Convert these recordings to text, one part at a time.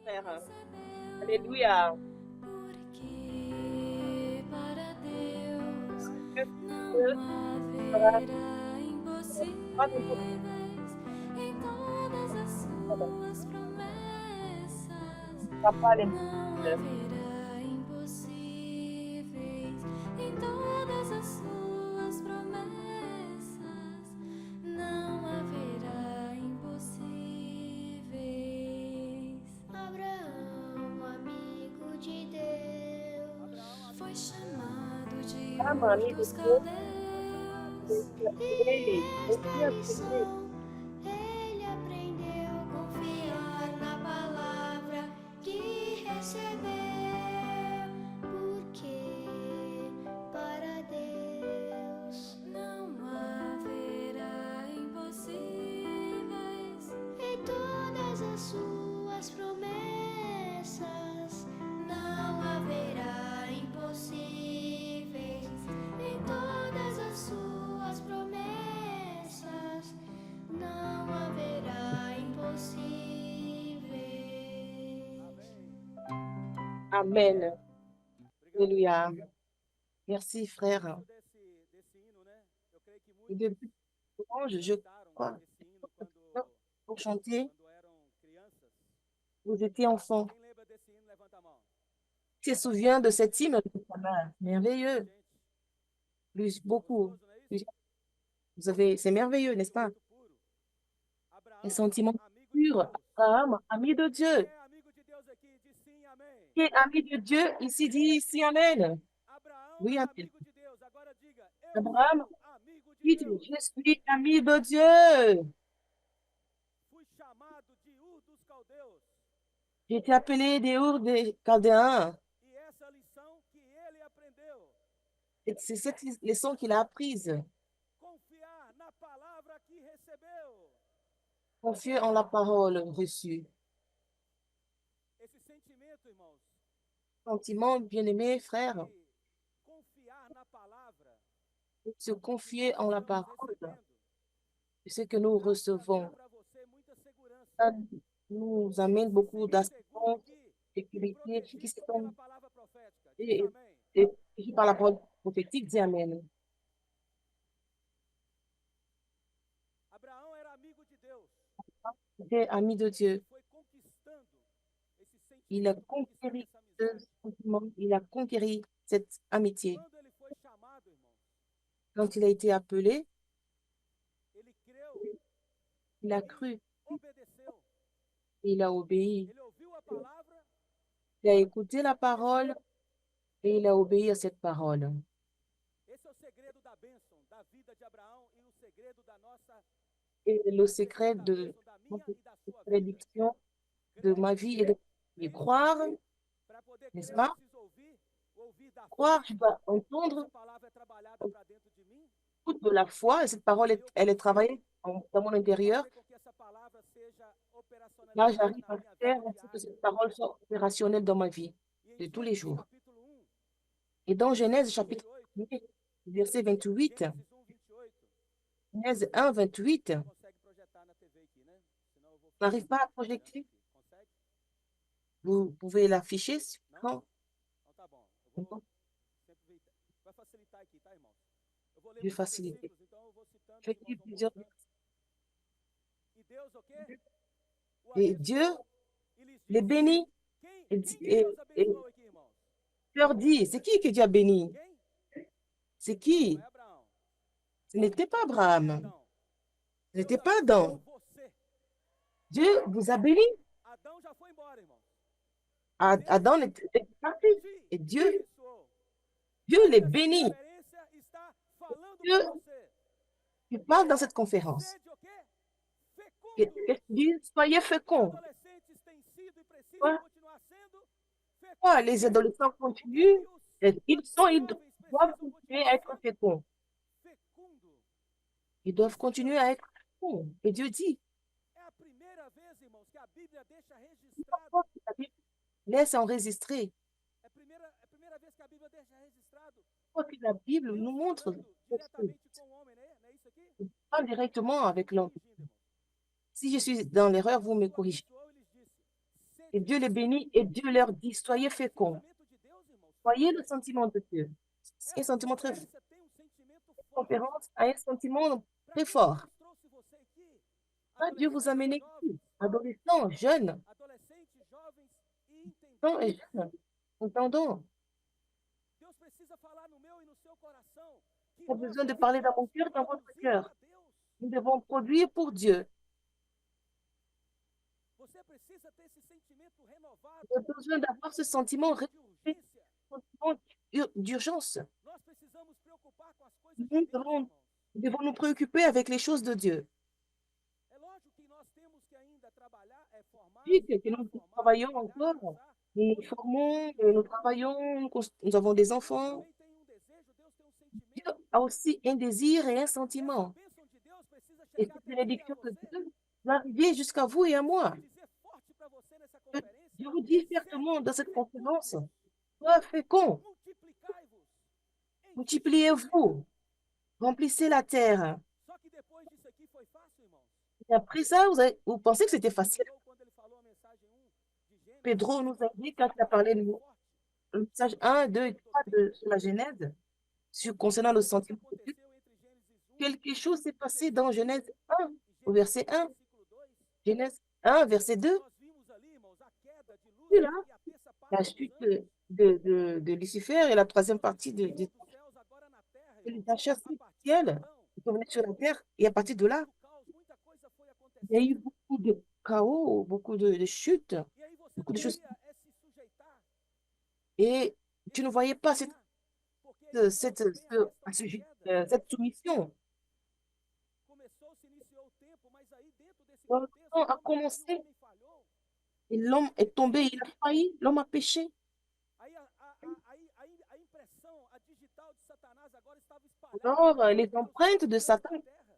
frère. Alléluia. Porque para Deus Dieu não sera haverá pas de votre impossíveis em todas as suas promessas. pas Não l'impossible. haverá impossíveis em todas as suas promessas. Não haverá impossíveis. Abraão, amigo de Deus, foi chamado de Ah, Ur mamie de dos Dieu, Caldeus. je suis E appelée. Je esta suis appelée. lição ele aprendeu a confiar na palavra que recebeu. Porque para Deus não haverá impossíveis em todas as suas promessas. Não haverá impossíveis em todas as suas promessas. Não haverá impossíveis. Amen. Obrigado, Alléluia. Merci, frère. desse hino, né? Eu creio que Au muitos début, louange, je cantaram crois, esse hino pour chanter, quando eram crianças. vous étiez enfant. Quem lembra desse hino, levanta a mão. Tu te souviens de cette hymne de ta mère? Muita Merveilleux. gente. Plus, beaucoup. Gostoso, não é Plus- isso? Vous avez, c'est merveilleux, n'est-ce pas? Muito puro. Un Abraão, sentiment amigo de pur. Deus. Abraham, ami de Quem Dieu. é amigo de Deus aqui? Diz sim, amém. Qui est ami de Dieu, ici dit ici, Amen. Abraão Oui, é Amen. amigo de Deus. Agora diga, eu Abraham, sou amigo de dit, Deus. je suis ami de Dieu. Fui chamado de Ur dos Caldeus. J'ai été appelé des Ur des Chaldéens. E essa lição que ele aprendeu. Et c'est cette leçon qu'il a apprise. Confiar na palavra que recebeu. Confier en la parole reçue. Esse sentimento, irmãos, Sentiment, bien-aimé frère, de confiar na palavra se confier que en nós la estamos parole, recebendo, ce que nous traz para mim e recevons. para você muita segurança. Ça nous amène Você se beaucoup sente seguro d'assurance, aqui e sécurité, qui protegido pela sont palavra profética. Diz et, amém. et par la parole prophétique, dit Amen. Abraão era amigo de Deus. C'était ami de Ele Dieu. foi conquistando esse Il a sentimento, conquistando conquéri essa ce amizade. sentiment, il a conquéri cette amitié. Quando ele foi chamado, irmãos, Quand il a été appelé, ele creu il a e cru, obedeceu. il a obéi. Ele ouviu a palavra Il a écouté e la parole obedeceu. et il a obéi à cette parole. Esse é o segredo da bênção, da vida de Abraão e o segredo da nossa, Et le o segredo secret da de bênção da minha e da sua vida. prédiction de Crer, ma vie et de croire, para poder n'est-ce crer, eu pas? preciso ouvir da Croire, je fonte. dois entendre Essa palavra é trabalhada para dentro de mim. de la foi et cette parole, Aí eu elle est consigo travaillée dans mon intérieur. fazer com que essa palavra seja Là, operacionalizada j'arrive na à minha faire vida en sorte que diária. cette parole soit opérationnelle dans ma vie E em de tous les Gênesis jours. capítulo 1, Et dans Genèse versículo chapitre 28, 1, verset 28, Gênesis 1, 28, Genèse 1, 28, não consegue projetar na TV aqui, né? Senão eu vou on n'arrive pas à olhando projeter. aqui. Consegue? Vous pouvez l'afficher Não? quand? Então tá bom. Eu vou sempre vai facilitar aqui, tá, irmãos? Eu vou ler Je vais muitos faciliter. versículos, então eu vou citando, Je os vais irmãos lire vão plusieurs. colocando. E Deus, o quê? O Et Dieu abençoou e lhes les disse. bénit Quem que Deus abençoou aqui, irmãos? leur dit, c'est qui que Dieu a béni? Quem? C'est Não qui? é Abraão. Ce n'était pas Não é Abraham, Adão. ce Deus n'était pas abençoou Adam. você. Dieu vous a béni. Adão já foi embora, irmãos. Adam était parti. Te Et Dieu abençoou. les Essa bénit. conferência está falando Dieu, para você. tu parles dans cette conférence. Sede o quê? Qu'est-ce Fecundo. que tu dis? Soyez Os féconds. adolescentes têm sido e precisam Quoi? continuar sendo Quoi? Les fecundos. adolescents O que continuent. que Ils os jovens doivent precisam continuer continuar à être sendo? féconds. Fecundo. Ils doivent continuer à être féconds. Et Dieu dit, É a primeira vez, irmãos, que a Bíblia deixa registrado. laisse enregistrer. É a primeira vez que a Bíblia deixa registrado. Quoi que la Bible nous Deus montre, falando diretamente com o homem, né? Não é isso aqui? il parle directement avec Me l'homme. corrigindo, irmãos. Si je suis dans l'erreur, vous me Deus o corrigez. abençoou e lhes disse: Et Dieu les bénit et Dieu leur dit, soyez féconds. sentimento de Deus, irmãos, Voyez le sentiment de Dieu. C'est un essa sentiment très conferência tem um sentimento forte. conférence a un sentiment Para très que fort. Deus trouxe você aqui? Ah, Dieu vous a Adolescentes, amené jovens, ici, adolescents, jeunes, adolescentes, jovens e non, et entendentes. jeunes. Entendons, Deus precisa falar no meu e no seu coração que il a nós besoin de parler dans mon cœur, precisamos dans votre produzir cœur. para Deus. Nous devons produire pour Dieu. Você precisa ter esse sentimento renovado Nous avons besoin d'avoir ce sentiment de réveillé, urgência. sentiment d'urgence. Nós precisamos preocupar com as coisas Nous de Deus, devons, irmãos. nous devons nous préoccuper avec les choses de Dieu. É lógico que nós temos que ainda trabalhar, formar, Puis que estudar, nous formar, travaillons trabalhar, encore, casar. nous nous formons, nous travaillons, nous avons des Deus enfants. também tem um desejo, Deus tem um Dieu sentimento. a aussi un désir et un Essa sentiment. bênção de Deus precisa Et chegar cette até mim e a bénédiction de você. Dieu va arriver jusqu'à vous et à moi. Dizer forte para você nessa Je conferência, vous dis sede fermement dans cette conférence, fecundos, sois fécond, multiplicai-vos, enchei-vos de multipliez-vous, remplissez la terre. Só que depois disso aqui foi fácil, irmãos. Et après ça, vous pensez que c'était facile? Pedro, quando ele falou a mensagem 1 de Gênesis, Pedro nous a dit, quand il a parlé de forte. le message 1, 2 et 3 sur la Genèse, concernant le Coisa sentiment de Dieu, aconteceu entre Gênesis 1 quelque chose s'est passé dans Genèse 1, au e verset Gênesis 1, 1, versículo 2. Genèse 1, verset 2. Nós vimos ali, irmãos, a queda de Et Lúcifer là, e a terça parte la dos chute anjos. de Lucifer et la troisième partie Dos de céus agora na terra, il irmãos. les a chassés A du partir de ciel, Adão, ils sont venus sur la terre, et à partir de là, muito caos, muita coisa foi il y a eu acontecendo. beaucoup de chaos, beaucoup de chutes, E aí você beaucoup de choses. deveria se sujeitar. Et tu ne voyais pas cette, Porque ele cette, não vê a queda. cette soumission. Começou, se iniciou o tempo, mas aí dentro desse Quand le contexto, temps a quando commencé, o homem falhou, et l'homme est tombé, il a failli, l'homme a péché. aí a impressão, a digital de Satanás agora estava espalhada Alors, les pelos empreintes quatro de cantos da Satan terra.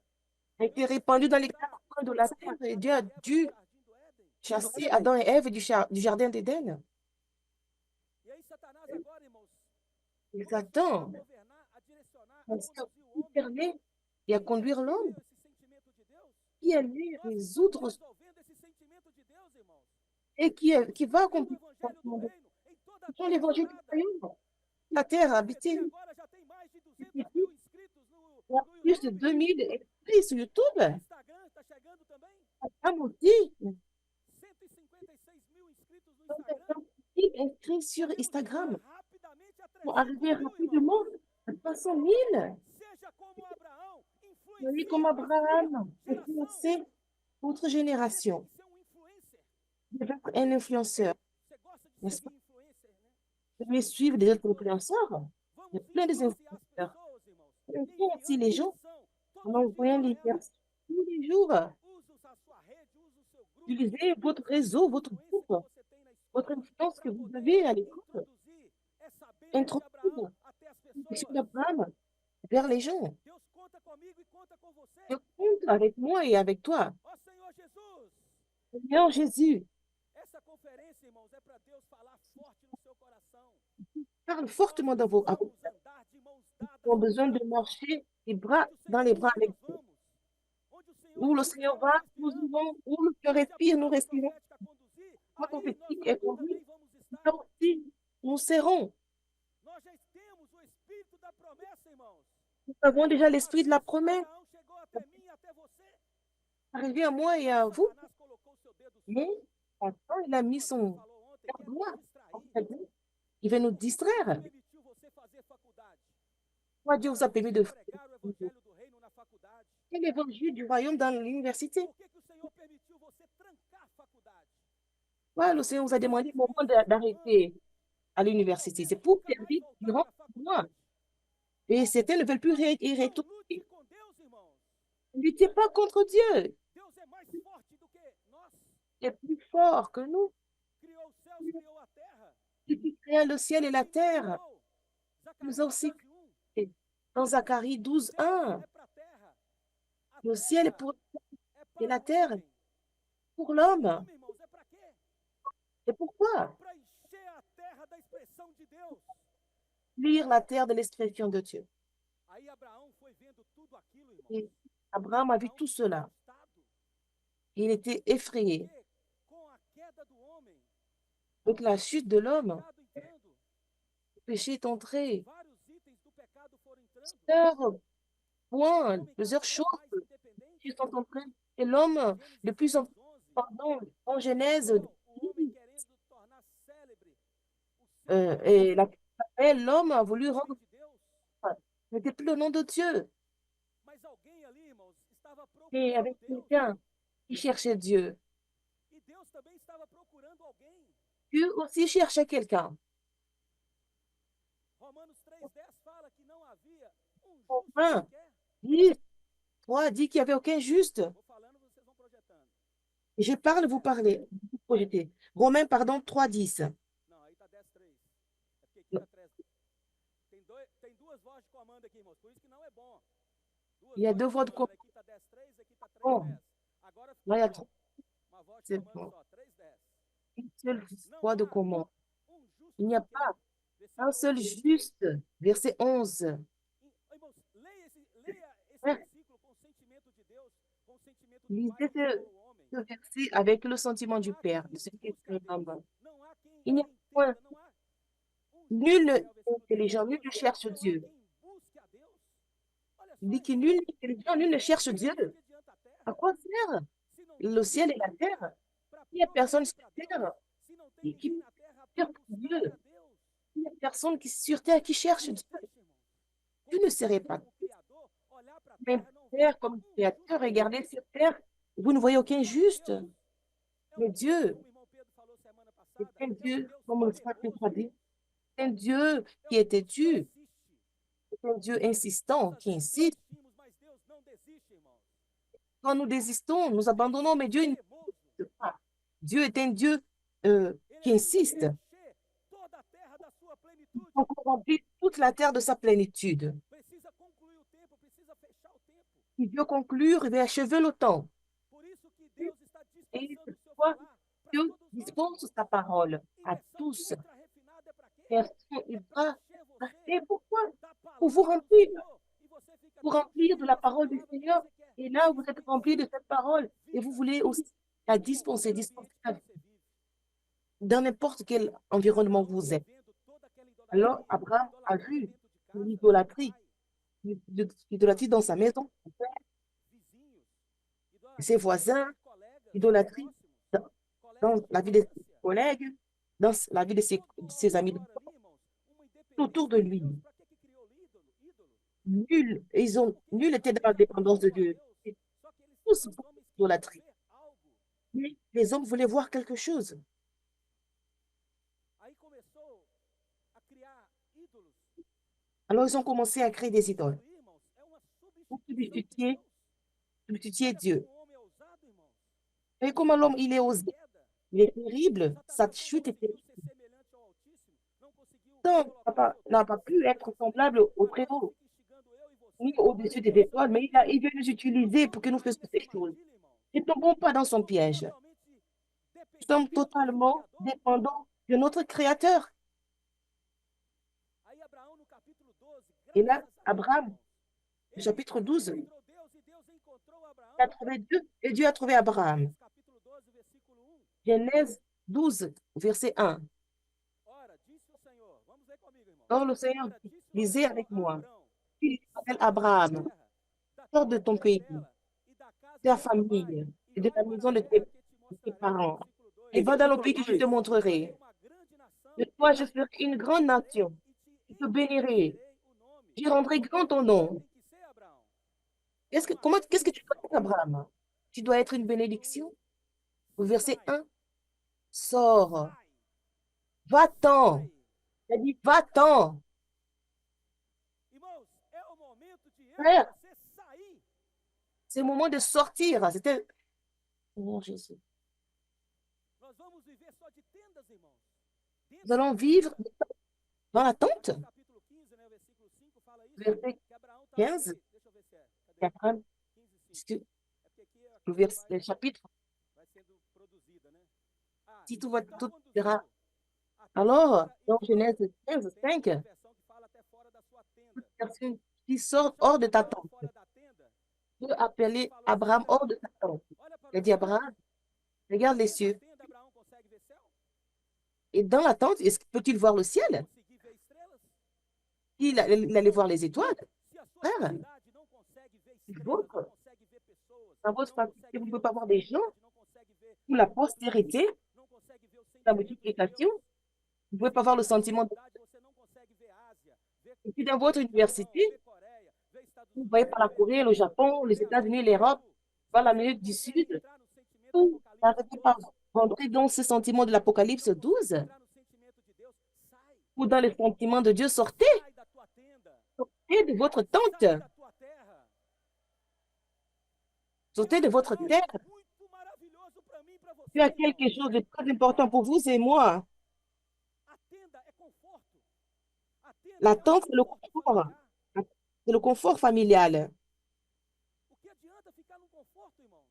ont été répandues dans les quatre coins de la terre, et Dieu a Adão e Eva dû no jardim do Éden. chasser Adam et Ève du jardin d'Éden. E aí Satanás agora, irmãos, Et começou a Satan governar, a direcionar, a commençait à conduzir o homem. gouverner et à conduire l'homme Esse sentimento de Deus. qui allait Nós résoudre estamos resolvendo esse sentimento de Deus, irmãos. et qui va O accomplir le evangelho do sentiment de reino em toda a Dieu, terra l'évangile du morada. royaume. La terre O habitée, IPP agora já tem mais de 200 IPP. mil inscritos il y a no plus de YouTube. 2000 inscrits sur YouTube. Instagram está chegando também. Instagram aussi. 156 mil inscritos no Donc, Instagram. 1000 inscrits sur Queremos Instagram. chegar rapidamente a Pour 300 arriver mil, rapidement irmãos. à 300 000. Seja como Abraão, Soyez influencie comme a Abraham, sua geração. influencez votre Você génération. tem que ser um influencer. Vous devez être un influenceur. Você gosta de N'est-ce seguir influencer, né? Vous devez suivre des autres influenceurs. Il y a Vamos plein de influenciar as influenceurs. pessoas, irmãos. Influencez aussi les gens Todo en envoyant dia les para elas. versions tous les jours. Use a sua rede, use o seu grupo. Utilisez votre réseau, votre influência groupe, que você tem na votre escola influence que para vous poder avez à l'écoute. introduzir essa bênção de Introduire Abraão até as l'éducation pessoas. d'Abraham vers les gens. Deus conta comigo e conta com você. Dieu compte avec moi et avec toi. Ó Senhor Jesus, Seigneur Jésus, essa conferência, irmãos, é para Deus falar forte no seu coração. parle fortement dans vos Vamos andar de mãos dadas. Nous avons besoin de marcher les bras dans les bras avec Dieu. Où le Seigneur va, nous y vont. Où le Seigneur respire, nous respirons. Moi, prophétique est conduit, là aussi, nous serrons. Nós já temos o espírito da promessa, irmãos. Nous avons déjà l'esprit de la promesse Abraão chegou até mim e até você. arrivé à moi et à vous. Satanás colocou o seu dedo Mais Satan, il a mis son falou ontem, quer doigt. nos distrair. Il veut nous distraire. Permitiu você fazer faculdade. Moi, Dieu vous a permis de Pregar o evangelho do reino na faculdade. faire l'évangile du royaume dans l'université. Por que que o Senhor permitiu você trancar a faculdade? Ouais, le Seigneur vous a demandé au moment d'arrêter à l'université. C'est pour servir durant 6 mois. Et certains ne veulent plus y Não retourner. lute com Deus, irmãos. Ne luttez pas contre Dieu. Deus é mais forte do que nós. Il est plus fort que nous. Criou os céus, criou a terra. Celui qui créa le ciel et la terre. Criou. Nous a aussi Zacarias 12:1. créé. Dans Zacharie O 12, céu 1, é pra terra. A le ciel est terra pour, é para et la o terre homem. pour O l'homme. homem, irmãos, é para quê? Et pourquoi? Para encher a terra da expressão de Deus. Lire la terre de l'expression de Dieu. Aí Abraão foi vendo tudo aquilo, irmãos. Et Abraham a vu tout cela. Assustado, Il était effrayé. porque com a queda do homem, avec la chute de o l'homme, pecado entrando, le péché est entré. vários itens do pecado foram entrando, Plusieurs o points, homem cada plusieurs vez choses mais independente. qui sont entrées. Et l'homme, de Gênesis plus en plus, 3:11, pardon, en Genèse, Adão, o homem querendo tornar célebre o seu nome, et l'homme a voulu o nome rendre, de Deus. n'était plus le nom de Dieu. Mas alguém ali, irmãos, estava Et procurando avec Deus. quelqu'un qui cherchait Dieu. E Deus também estava procurando alguém. Dieu aussi cherchait quelqu'un. Romanos 3:10 fala que não havia um justo Romains sequer. 10, 3 dit qu'il n'y avait aucun juste. Vou falando, vocês vão projetando. Je parle, vous parlez, vous projetez. Romains, pardon, 3, 10. Não, aí tá 10:3. É porque aqui tá 3. Tem duas vozes de comando aqui, irmãos. Por isso que não é bom. Duas Il y a vozes deux de voix de comando. commande. Aqui tá 10:3, aqui tá Bon, 3:10. Agora là, il y a ficou trois- uma voz de c'est comando bon. só, 3:10. Une seule Não voix de há commande. um justo Il n'y a sequer. pas un Versículo seul 11. juste. Verset 11. Irmãos, leia esse Frère, versículo com o sentimento de Deus, com o sentimento do lisez Pai que criou o homem. ce verset avec le sentiment du Não há Père, quem de ce qui est busque a écrit en Deus. bas. Não há quem Il n'y a point entenda. Não há um justo nul sequer, o versículo intelligent, 13. nul ne Não cherche há Dieu. quem busque a Deus. Olha Il só, dit que irmãos. nul n'est intelligent, nul ne cherche Dieu. O que adianta a terra À quoi sert se não le tem ciel et ninguém la na terre? terra para Il n'y a personne prover sur para Deus? terre Se não tem et qui ninguém na terra para cherche buscar Dieu. a Deus? Il n'y a personne qui, sur terre qui cherche Dieu. Triste, irmãos. Dieu ne serait pas Como Criador, olhar para a même terra, não ver Père comme créateur. justo Regardez sur terre, vous ne voyez aucun juste. Deus. Mais Dieu, Como o irmão Pedro falou semana c'est passada, un é um Dieu, Deus comme le Sacré temeroso. a dit, c'est un Dieu qui É est um Deus que não têtu, desiste. c'est un Dieu insistant, Nós qui às vezes insiste. desistimos, mas Deus não desiste, irmãos. Quand nous désistons, nous abandonnons, mais Dieu Teimoso. n'insiste pas. Dieu est un Dieu Ele qui é insiste. encher toda a terra da sua plenitude. Pour remplir toute la terre de sa plénitude. Precisa concluir o tempo, precisa fechar o tempo. Il veut conclure et veut achever le temps. Por isso que Deus está Et dispensando c'est o seu pourquoi falar para Dieu todos nós. dispose sa parole à Inversão tous. ultra refinada é para quê? Version É ultra para encher você parfait. Pourquoi? da Pour vous palavra do remplir, Senhor. E você fica pour tão remplir cheio de la dessa parole du palavra que Seigneur. você quer Et là, vous êtes distribuir rempli de cette parole. Et vous vida voulez aussi la dispenser, em dispenser qualquer ambiente que você vive. dans n'importe quel environnement vous êtes. Vendo toda aquela Alors, idolatria, Abraham a idolatria vu dentro de casa, l'idolâtrie, pai, l'idolâtrie dans sa maison, vizinhos, ses voisins, entre colegas, l'idolâtrie próximos, dans colegas de la vie de ses infância. collègues, dans la vie de ses amis Houve agora ali, irmãos, uma autour independência de de lui. Deus. Para que criou o ídolo? Nul était dans la dépendance de Dieu. Et Só que eles, tous os homens queriam idolâtrie. ver algo. Mais les hommes voulaient voir quelque chose. Aí começou a criar ídolos. Alors ils ont commencé à créer des idoles Isso, irmãos, é uma pour substituição de substituer, Deus. substituer Olha Dieu. como o homem é ousado, irmãos. Et comment l'homme, il est osé, Queda. il est terrible, sa Satanás não chute est conseguiu terrible. ser semelhante ao Altíssimo, não conseguiu Satan colocar o seu n'a pas trono pu être semblable au agora Très-Haut, fica instigando eu e você. ni au-dessus des étoiles, mais il veut nous utiliser pour que nous fassions ces choses. Ne tombons pas dans son piège. Nous sommes totalement dépendants de notre Créateur. Aí Abraão no capítulo 12, Et là, graças a Deus, Abraham, irmãos, au chapitre 12, encontrou Deus e Deus encontrou Abraão. il a trouvé Dieu et Dieu a trouvé Abraham. Capítulo 12, versículo 1. Genèse 12, verset 1. Ora, disse o Senhor, vamos ler comigo, irmão. Or, le Seigneur, Ora, disse o lisez Senhor avec a moi, Abrão, il s'appelle sai da Abraham, terra, da sors de tua ton pays, parentela e da casa de ta de teu pai, famille et e de vai la para maison a de terra que te tes mostrarei. parents. Versículo 2. Et va dans le pays que je te montrerai. Uma grande nação, De toi, je serai une grande nation. e Je te bénirai. engrandecerei o nome. Je rendrai grand ton nom. Tem que ser, Abraão. Qu'est-ce que tu dois être, Abraham? Tu dois être une bénédiction. Au verset 1, sors, Sai, va-t'en. sai. Il a dit, va-t'en. Irmãos, é o momento de eu Frère. e você sair. C'est le moment de sortir. C'était. Oh, Jésus. Nós vamos viver só de tendas, irmãos. Nous allons vivre dans la tente. Capítulo 15, né, versículo 5 fala isso. Verset Que Abraão estava 15. ali. Deixa eu ver se é. Cadê? Abraham, 15, 5. É porque aqui a le, coisa le chapitre, vai sendo produzida, né? Ah, si tout va então tout conduziu ira. até Alors, fora e dans fora. Genèse 15, Tem 5, uma versão que fala até fora da sua tenda. personne qui sort Então, hors de ta Abraão tente. fora da tenda, Dieu a appelé falou assim, Abraham olha, hors de sa tente. olha para Il a os dit, céus. Abraham, regarde les Dentro da cieux. tenda, Abraão consegue ver céu? Et dans la tente, peut-il voir le ciel? conseguir ver estrelas? Il allait voir les étoiles. Se a sua Frère, comunidade não consegue ver estrelas, não votre, consegue ver pessoas, dans votre não famille, consegue vous ne ver pouvez pas voir des gens humanidade, não consegue ver ou la o povo de Deus, postérité, não consegue ver o la sentimento de multiplication, Deus. vous ne Se pouvez pas na voir le sua sentiment de... comunidade você não consegue ver Ásia, ver, Et puis dans ver votre Japão, université, ver Coreia, ver Estados vous voyez Unidos, par la ver Corée, le Europa, Japon, les ver États-Unis, América do l'Europe, Sul, voir se você l'Amérique não du consegue Sud, entrar no sentimento do vous Apocalipse n'arrivez pas 12, à rentrer dans ce sentiment de l'Apocalypse não consegue 12 entrar no sentimento de Deus, sai, ou dans les sentiments de Dieu, sortez, sai da tua tenda, sortez de votre tente, sai da tua terra. sortez de Deus tem votre algo terre. muito maravilhoso para mim e para Dieu a você, quelque irmão. chose de très important pour vous et moi. A tenda é conforto. A tenda La é um tente, c'est le conforto confort. familiar. C'est le confort familial. O que adianta ficar num conforto, irmãos?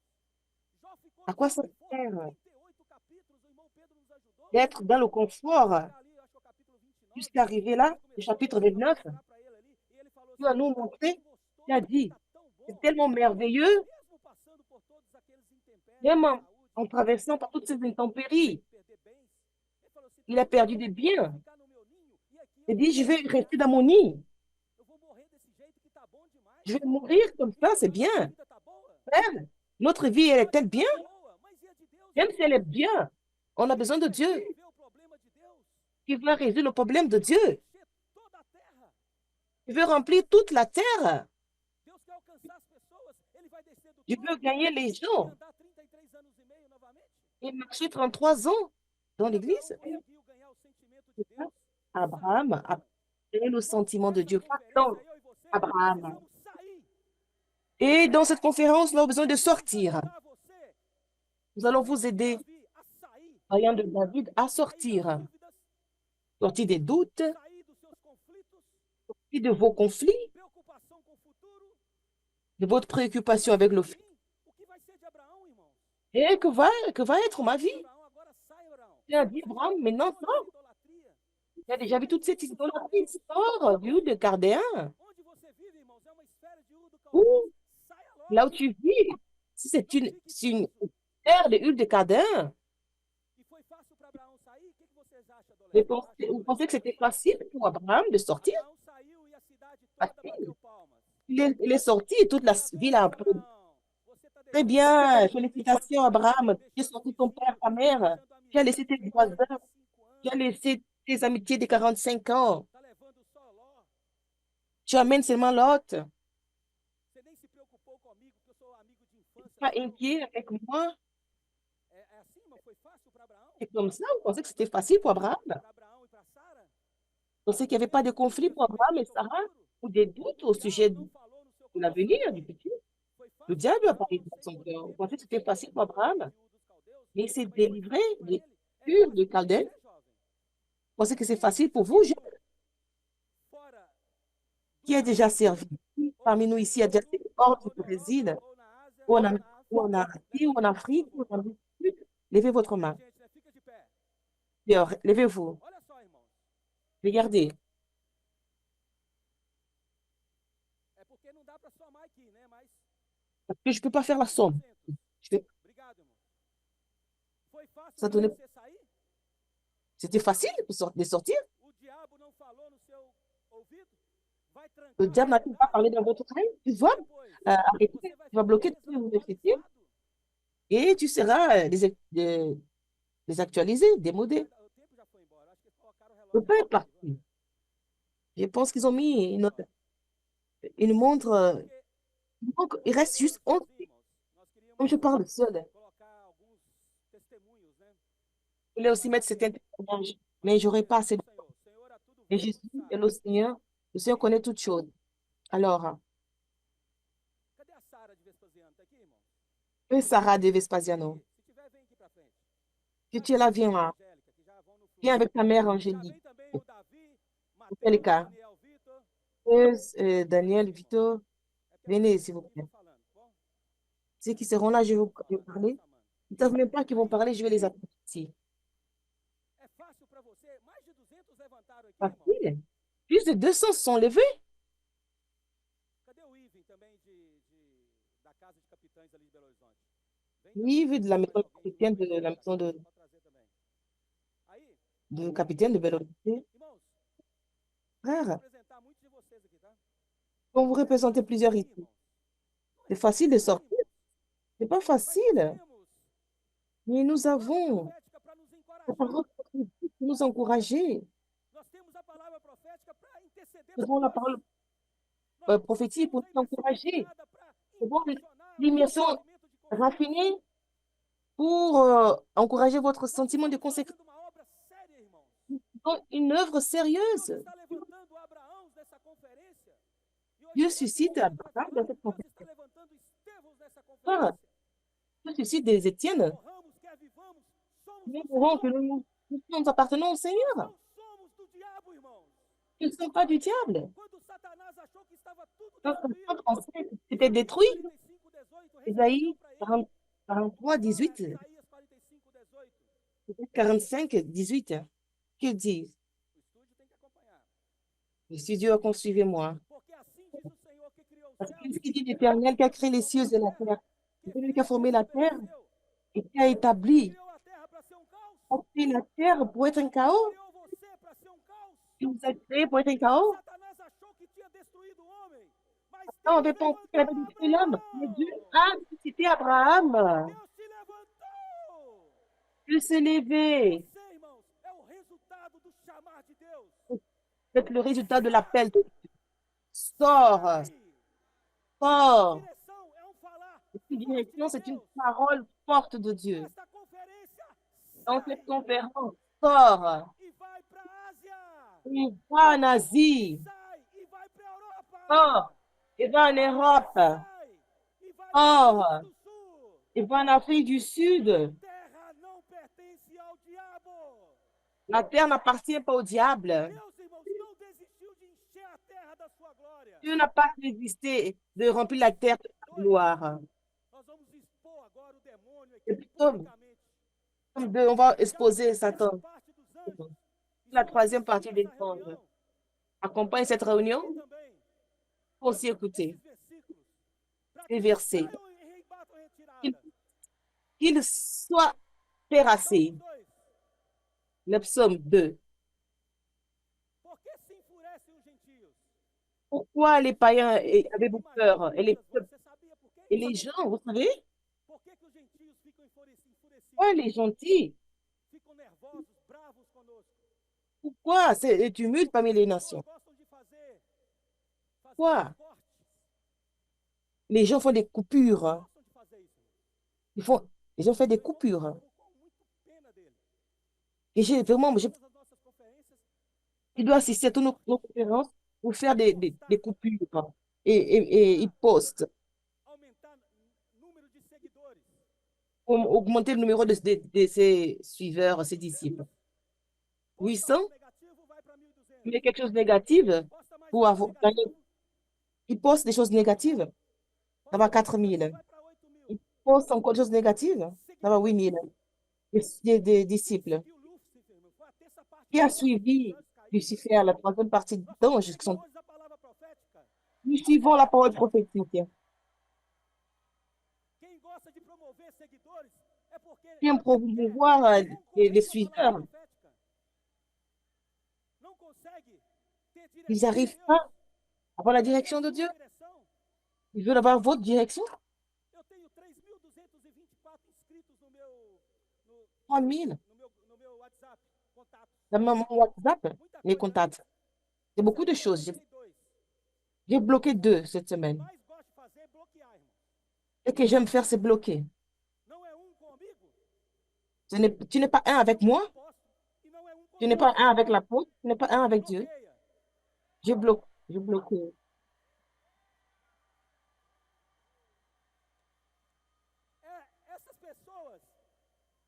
Jó ficou À num quoi ça conforto sert 38 capítulos, o irmão Pedro nos ajudou. d'être dans le confort Chegar ali, acho que é o capítulo 29. jusqu'à arriver là, Deus le começou chapitre a 29? mostrar para ele ali, e ele falou Dieu a assim: nous "Tá montré, tão il a gostoso, dit, tá tão c'est bom, tellement merveilleux, mesmo passando por todos aqueles intempéries même de en saúde, traversant par toutes ces sem intempéries. perder bens." Ele falou assim: Il "Tá a tão perdu bom des que eu vou biens. ficar no meu ninho e aqui eu Il vou dit, je vais morrer. rester dans mon nid. Eu vou morrer desse jeito que tá bom demais. Je vais mourir comme ça, c'est Irmãos, a nossa bien. vida tá boa? Frère, notre vie, elle Pode est-elle bien? estar boa, mas e a de Deus, Même si elle irmão? est bien, on a besoin de Quem vai Dieu resolver o problema de Deus? qui va résoudre le problème de Deus quer Dieu. encher toda a terra. Je veux remplir toute la terre. Deus quer alcançar as pessoas. Ele vai descer do Je veux trono gagner les e gens andar 33 anos e meio novamente. et marcher 33 ans dans E Abraão l'église. conseguiu ganhar o sentimento de Deus. Abraham a eu le sentiment de Nessa Dieu. conferência, Attends, eu e você Abraham. precisamos sair. Et dans cette conférence, nous avons besoin de Vamos sortir. ajudar você, Nous allons vous aider, Davi, a sair. voyant de David, à Sair das sortir. dúvidas, Sortir des doutes, sair dos seus conflitos, sortir de vos conflits, preocupação com o futuro. de votre préoccupation avec le fait. O que vai ser de Abraão, irmãos? Et que va être ma vie? Abraão, agora sai, Abraão. Tu as dit, Abraham, maintenant, Onde non. a idolatria? Tu as déjà vu toute cette idolâtrie, sort du de Cardéen. Onde você vive, irmãos, é uma esfera de Ur do Où, Caldeu. Saia logo. là où tu vis, si c'est une terre de Huile de Cardéen, E foi fácil para Abraão sair? O que vocês acham, vous pensez que c'était facile pour Abraham de sortir? Abraão saiu e a cidade toda Facile. bateu palmas. Il est sorti et toute la ville a applaudi. Abraão, você tá Très deixando bien, a félicitations Abraham. Tu as sorti ton père, ta mère. Tu as laissé tes voisins. Tu as laissé tes amitiés de 45 ans. Tá levando só Ló. Tu amènes seulement Lot. Você nem se preocupou comigo, porque eu sou amigo de infância. Pas inquiet avec moi. É assim, mas foi fácil para Abraão? C'est comme ça, vous pensez que c'était facile pour Abraham? Para Abraão e para Sara? Vous pensez qu'il n'y avait pas de conflit pour Abraham et Sarah ou des doutes au sujet de Não falou no seu l'avenir du petit? Foi fácil Le diable a para parlé de Abraão son se cœur. Vous libertar pensez que c'était facile pour Abraham? de Ur dos Caldeus? Mais il s'est Mas foi délivré fácil para des ele? Ur de Chaldée. Você, jovem? Vous pensez que c'est facile pour vous, Jean, Fora qui a déjà servi? Qui parmi nous ici a déjà servi hors du Brésil, ou na Ásia, ou en Asie, ou en Afrique, ou en Amérique du Sud? Levez votre main. gente, né? Fica de pé. Dehors, levez-vous. Olha só, irmãos. Regardez. É porque não dá para somar aqui, né? Mas Parce que je ne peux pas faire la somme. 400. Je fais- Obrigado, irmão. Foi fácil Ça para donnait- você sair? C'était facile de sortir. O diabo não falou no seu ouvido? Vai trancar Le diable a n'a pas parlé dans votre oreille. Tu vois, depois. arrêtez, Você vai tu vas bloquer ficar toutes les universités desatualizado. et tu seras désactualisé, démodé. O tempo já foi embora. Acho que eles colocaram o Le relógio. pain est parti. Je pense qu'ils ont mis une montre. Donc, il reste juste 11. Comme je parle seul, Colocar alguns testemunhos, né? je voulais aussi mettre certains témoignages, mais j'aurais pas assez de temps. Senhor, o Senhor a tudo Et vê, Jésus sabe? est le Seigneur connaît toutes choses. Alors, Cadê a Sara de Vespasiano? Tá aqui, irmão? et Sarah de Vespasiano, Se tiver, vem aqui pra frente. si tu es là, viens là. Angélica, que já vão no fluxo. Viens avec ta mère Já Angélique. vem também o Davi, Mateus, Angélica. Daniel, Vitor. Daniel, Vito, É porque venez, eu s'il vous tô plaît. falando, bom? Ceux qui seront là, je vais vous parler. Ils ne savent même pas qu'ils vont parler, je vais les appeler ici. É fácil para você? Mais de 200 levantaram aqui, irmão. Facile. Plus de 200 se sont levés. Cadê o Ivan também da Casa de Capitães ali de Belo Horizonte? Vem também. Yves de la maison Alguém chrétienne de vem la maison de... pode trazer também. Aí, de capitaine de belle autorité. Irmãos, Frère, representar muitos de vocês aqui, tá? quand vous représentez Não é plusieurs fácil, ici, irmãos. Não c'est é fácil facile de não, sortir. irmãos. C'est pas Mas nós facile. temos Mais nous a palavra avons profética para nos la encorajar. parole prophétique pour nous encourager. Nós temos a palavra profética para interceder Nous por avons la nós. parole Nós prophétique temos pour a nous imersão encourager. refinada para Nous avons impulsionar o l'immersion sentimento de consagração. raffinée pour encourager votre sentiment de Estamos consécration. fazendo uma obra séria, irmãos. Une œuvre Deus sérieuse. está levantando Abraão nessa conferência. E Dieu hoje suscite eu vou Abraham falar, dans cette Deus está conférence. levantando Estevãos nessa Frère, conferência. Dieu suscite des Étienne. Morramos, quer vivamos, somos Nous do mourons que Senhor. nous appartenons au Nós Seigneur. não somos do diabo, irmãos. Ils ne sont pas du diable. Quando Satanás achou que estava tudo Quand le destruído, peuple pensait que c'était détruit, 45, 18, Isaïe revelação para ele. 43, 18, Isaías 45, 18. peut-être 45, 18, qu'il dit, O estúdio tem que acompanhar. je suis Dieu, suivez-moi. Porque assim diz o Senhor que criou os Parce céus, que ce qui dit l'Éternel qui a créé les cieux et la terre, c'est celui qui a formé la terre et qui a établi, criou a terra para ser um caos, a créé la terre pour être un chaos. criou você para ser um caos. Il nous a créé pour être un chaos. Satanás achou que tinha destruído o homem, mas Non, on Deus avait pensé qu'il avait levantou détruit l'homme. Mais Dieu a suscité Abraham. Deus te levantou. Dieu s'est levé. Você, irmãos, é o resultado do chamar de Deus. C'est le résultat de l'appel de Dieu. Sors, Sai. sors. Direção é um falar Cette direction, c'est une Deus. parole forte de Dieu. Nesta conferência, Dans sai cette conférence, sors. e vai para a Ásia. Et va en Asie. Sai e vai para a Europa. Sors. Et va en Europe. Sai e vai Sors. para o Sul. Et va en Afrique du Sud. Terra não pertence ao diabo. La terre n'appartient pas au diable. Deus, irmãos, não desistiu de encher a terra da sua glória. Dieu n'a pas résisté de remplir la terre de sa gloire. Nós vamos expor agora o demônio Et aqui plutôt, publicamente. on va exposer Essa Satan. parte dos anjos La estão troisième partie assistindo des essa anges reunião. accompagne cette réunion E também pour s'y écouter. esses versículos para Les que versets. saiam e batam retirada. Qu'il soit terrassé. Salmos 2. Le psaume 2. Por que se enfurecem os gentios? Pourquoi les païens avaient-vous peur? Et les, Você sabia por quê? et les gens, vous savez, Por que os gentios ficam enfurecidos? pourquoi les gentils? Ficam nervosos, bravos conosco? Pourquoi c'est le tumulte parmi les Pessoas nations? gostam de fazer Quoi? cortes. Les gens font des coupures. Gostam de fazer isso. Les gens font des coupures. Eu com muito pena dele. Et j'ai vraiment, Todas as nossas conferências, il doit assister à toutes nos conférences pour faire des coupures. Et il poste aumentar número de seguidores. pour augmenter le numéro de ses suiveurs, ses disciples. Posta 800, algo negativo, vai para 1.200. mais quelque chose de négatif Posta mais pour algo avoir gagné. negativo, Il poste des choses négatives, ça va posta 4000. vai para 8.000. Il poste encore des choses négatives, ça va 8000. Des disciples. E o Lúcifer, irmão, foi a terça parte Qui a dos suivi anjos caídos. Lucifer, la troisième partie d'anges qui sont. Seguidores da palavra profética. Nous suivons la parole prophétique. Quem gosta de promover seguidores é porque Qui aime promouvoir les suiveurs, não consegue ter ils direção de n'arrivent Deus. pas à avoir la direction de Dieu. Direção. Ils veulent avoir votre direction. Eu tenho 3.224 inscritos no meu 3000 no meu WhatsApp, contato. dans mon WhatsApp, Muita les coisa. contacts. C'est beaucoup de choses. Bloqueei dois. J'ai bloqué 2 cette O que semaine. mais gosto de fazer é bloquear, irmão. Ce que j'aime faire, c'est bloquer. Não é comigo, Tu n'es pas un avec moi, posso. E não é tu comigo. n'es pas un avec l'apôtre, tu n'es pas un avec Dieu. Bloqueia. Je bloque. Je bloque. Essas pessoas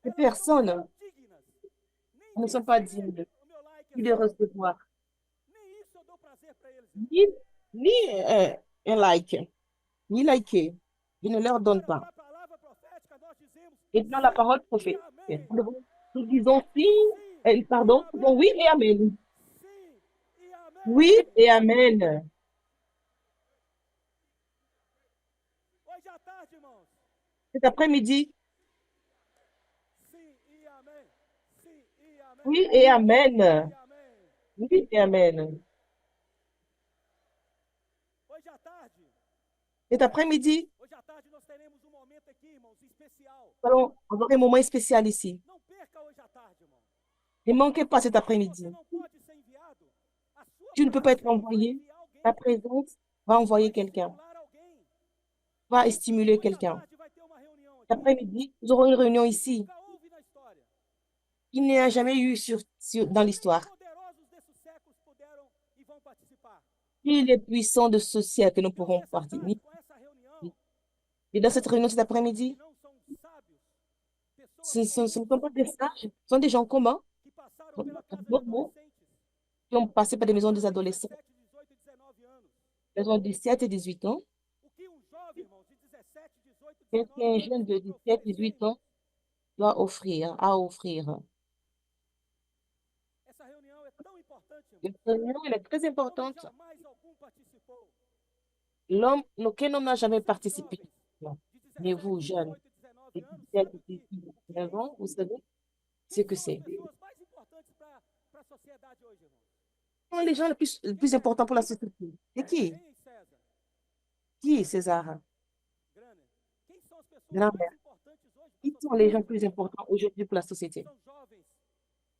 Les elas personnes não são dignas. Nem ne de sont pas receber dignes o meu like ni de aqui. recevoir Nem isso eu dou prazer para eles. Irmão. ni un like, ni liker. Je ne leur donne Agora, pas. para a palavra profética, nós dizemos Et dans la parole sim e prophétique, amém. nous disons si, Sim pardon, e disons oui amém. et amen. Sim e amém. Oui et amen. Hoje à tarde, irmãos. Cet après-midi, Sim e amém. Sim e amém. Oui et Amen. E amém. Oui et Amen. Hoje à tarde, Cet après-midi, hoje à tarde nós teremos um momento aqui, irmãos, especial. nous allons avoir un moment spécial ici. Não perca hoje à tarde, irmão. Ne manquez pas cet Se après-midi. você não pode ser enviado, a sua Tu ne peux pas être presença vai envoyé. enviar Ta alguém, présence va envoyer vai quelqu'un, estimular alguém. va stimuler Hoje à quelqu'un. tarde vai ter uma reunião Cet aqui après-midi, nous aurons une réunion que ici. nunca houve na história. Il n'y a jamais eu dans Os l'histoire. poderosos desses séculos puderam e vão participar. Ni les puissants de ce siècle ne Então, pourront nessa partir. tarde, com essa reunião, Et dans cette réunion cet que après-midi, não são sábios, pessoas ce ne comuns sont pas des sages, ce sont des gens communs, que passaram sont pela casa de normaux, adolescentes, qui ont passé par des maisons des pessoas de adolescents. 17, 18 e 19 anos. Ils ont 17 et 18 ans. O que um jovem, irmãos, de 17, 18, Qu'est-ce 19 qu'un anos jeune de tem para 17, oferecer, 18 irmãos? ans doit offrir, à offrir? Essa reunião é tão importante, irmãos, Cette réunion, elle est très como importante. jamais algum participou. Aucun homme n'a jamais Vocês participé. jovens, Non. de Mais 17, vous, jeunes, 18 e 19 de anos, 17 sabem et o que 19 ans, vous savez ce quem que são as c'est. pessoas mais importantes para a sociedade hoje, irmãos? Sont les gens le plus importants pour la société. C'est qui? Quem, César? Qui, César? Graner. Quem são as pessoas mais Grand-mère. importantes hoje para Qui a sont les sociedade? gens plus importants aujourd'hui pour la société? São jovens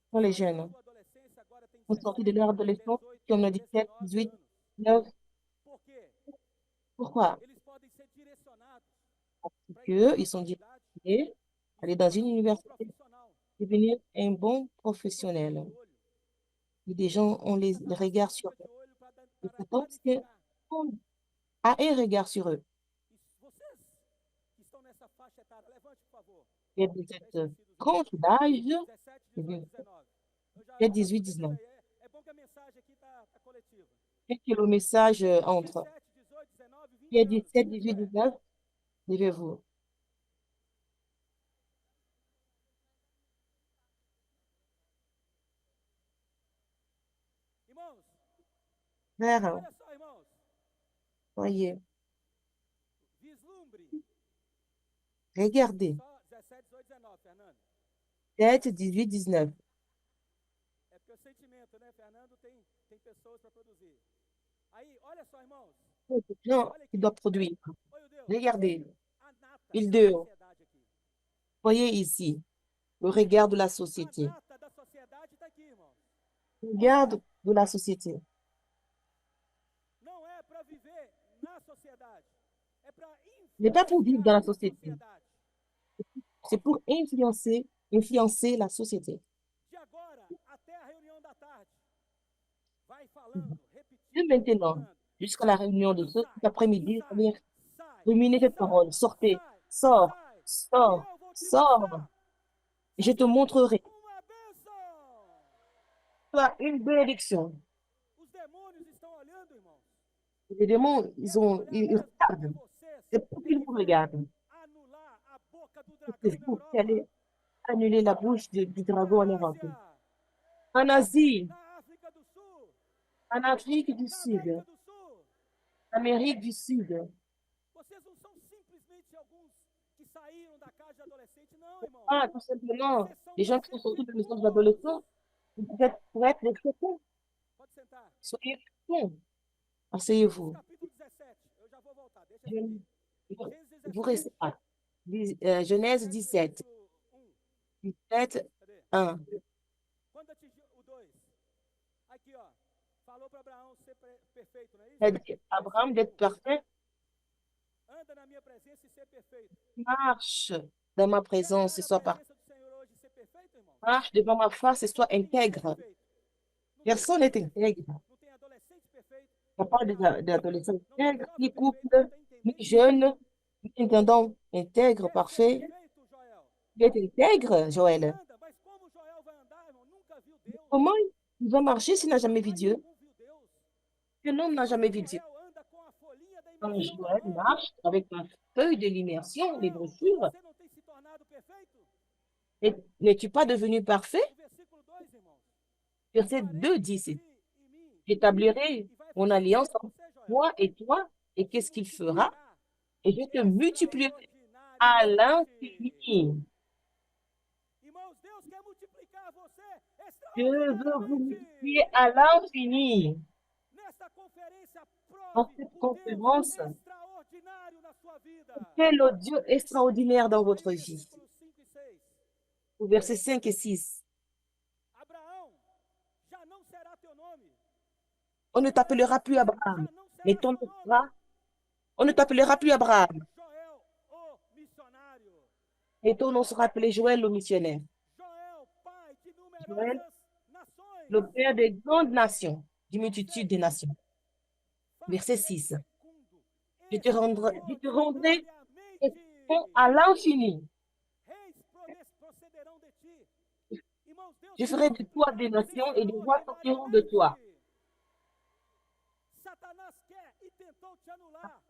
Ce sont les saíram da jeunes. sua adolescência, agora tem Ils sont sortis de 17, leur adolescence, 18, qui ont 17, 19 18, anos. 19. Por quê? Pourquoi? Eles podem ser direcionados Parce para ir para qu'ils uma sont faculdade dirigés e aller se dans une tornar um bom université, profissional. devenir un bon Você fica professionnel. de olho. Et des gens ont les Satanás regards fica sur eux. de olho Et para Satan, c'est danificar. on a un regard sur eux. E vocês que estão nessa faixa etária, levante, por favor. Et de Já cette esqueci dos nomes. tranche d'âge, 17, eh 18, bien, 19. Eu já, il y a já 18, deixa 19. aí. É bom que a mensagem aqui tá coletiva. Et que le message entre. 17, 18, 19, Il y a 20 anos. 17, De 18, pé. 19, levez-vous. Irmãos, Frère, olha só, irmãos. voyez, Vislumbre. regardez. Só 17, 18, 19, Fernando. 17, 18, 19. É porque o sentimento, né, Fernando, tem pessoas para produzir. Aí, olha só, irmãos. C'est des gens Olha qui aqui. doivent produire. Olha Deus. Regardez, A nata il da dehors. sociedade aqui. Voyez ici, le regard de la A société. nata da sociedade está aqui, irmãos. Le regard de la société. Não é para viver na sociedade. É para n'est pas pour vivre dans la influenciar a société. sociedade. C'est pour influencer la société. De agora até a reunião da tarde. Vai falando, De repetindo, maintenant falando. jusqu'à la réunion de cet après-midi, Sai, c'est-à-dire sai, ruminez cette sai, parole. Sortez, sai, sors, sai. E sors, eu vou te sors. mostrar. Et je te montrerai. Uma bênção. Toi, une bénédiction. Os demônios estão olhando, irmãos. Les démons, E ils eles ont, olhar ils mesmo, porque regardent. vocês C'est pour qu'ils vous regardent. anular a boca do dragão C'est na pour Europa, qu'elle ait annulé la bouche du dragon en na Europe. Ásia, En Asie, na África do Sul, en Afrique du na Sud, América do Sul. Amérique du Sud. Vocês não são simplesmente alguns que saíram da casa de adolescente, não, irmão. Ah, tout simplement, Vocês são les gens qui para sont ser sortis de la maison des fecundos. adolescents, pour être des féconds. Pode sentar. Soyez féconds. Asseyez-vous. Capítulo 17. Eu já vou voltar. Deixa Je- eu aqui. Vous Gênesis vous 17. restez là. Genèse 17, verso 1. 17, Cadê? 1. Quando atingiu o 2. Aqui, ó. Falou para Abraão ser perfeito, não é isso? Il a dit à Abraham d'être parfait, Anda na minha presença e ser perfeito. marche dans ma Quer présence et andar sois na parfait. presença do Senhor hoje e ser perfeito, irmão? Marche devant ma face et sois Ninguém é intègre. perfeito. Não tem Personne n'est crente intègre. perfeito, não tem adolescente perfeito, Il n'y a pas d'adolescents não tem intègres, jovem ni perfeito, couple, não tem ni intendente jeunes, ni intendant intègre, Quer ser parfait. perfeito, Joel? Il est intègre, Joël. Anda, mas como Joel vai andar, irmão? Nunca viu Deus. Comment il va marcher s'il n'a jamais vu Jamais Dieu? algum viu Deus. Un homme n'a jamais vu Dieu. Joel anda com a folhinha da Quand imersão na Joël mão. marche avec la feuille de l'immersion, les Joel, brochures, você não tem se tornado perfeito? n'es-tu pas devenu parfait? O versículo 2, irmãos. Verset Farei 2 dit, em mim. j'établirai E vai mon fazer alliance com entre você, Joel. moi et toi, et qu'est-ce qu'il fera? Et je te multiplierai à Extraordinariamente. l'infini. Irmãos, Deus quer multiplicar você Dieu veut vous multiplier extraordinariamente. à l'infini. Nesta conferência, Dans prove cette o Deus conférence, extraordinário na sua vida. fais le Dieu extraordinaire dans Aí, votre vie. versículos 5 e 6. Au verset 5 et 6. Abraão, já não será teu nome. On ne t'appellera plus Abraham, Já não mais será ton seu nom nome. sera- on ne t'appellera plus Abraham, Joel, o missionário. et ton nom sera appelé Joël le missionnaire. Joel, pai de Joël, numerosas nações. le père des grandes nations, du multitude des 6. nations. Verset Far-te-ei 6. fecundo, Je te rendrai extraordinariamente. à l'infini. Reis procederão de ti. Irmãos, Deus Je quer ferai de toi multiplicar des você nations et des rois sortiront de toi. extraordinariamente. Satanás quer e tentou te anular.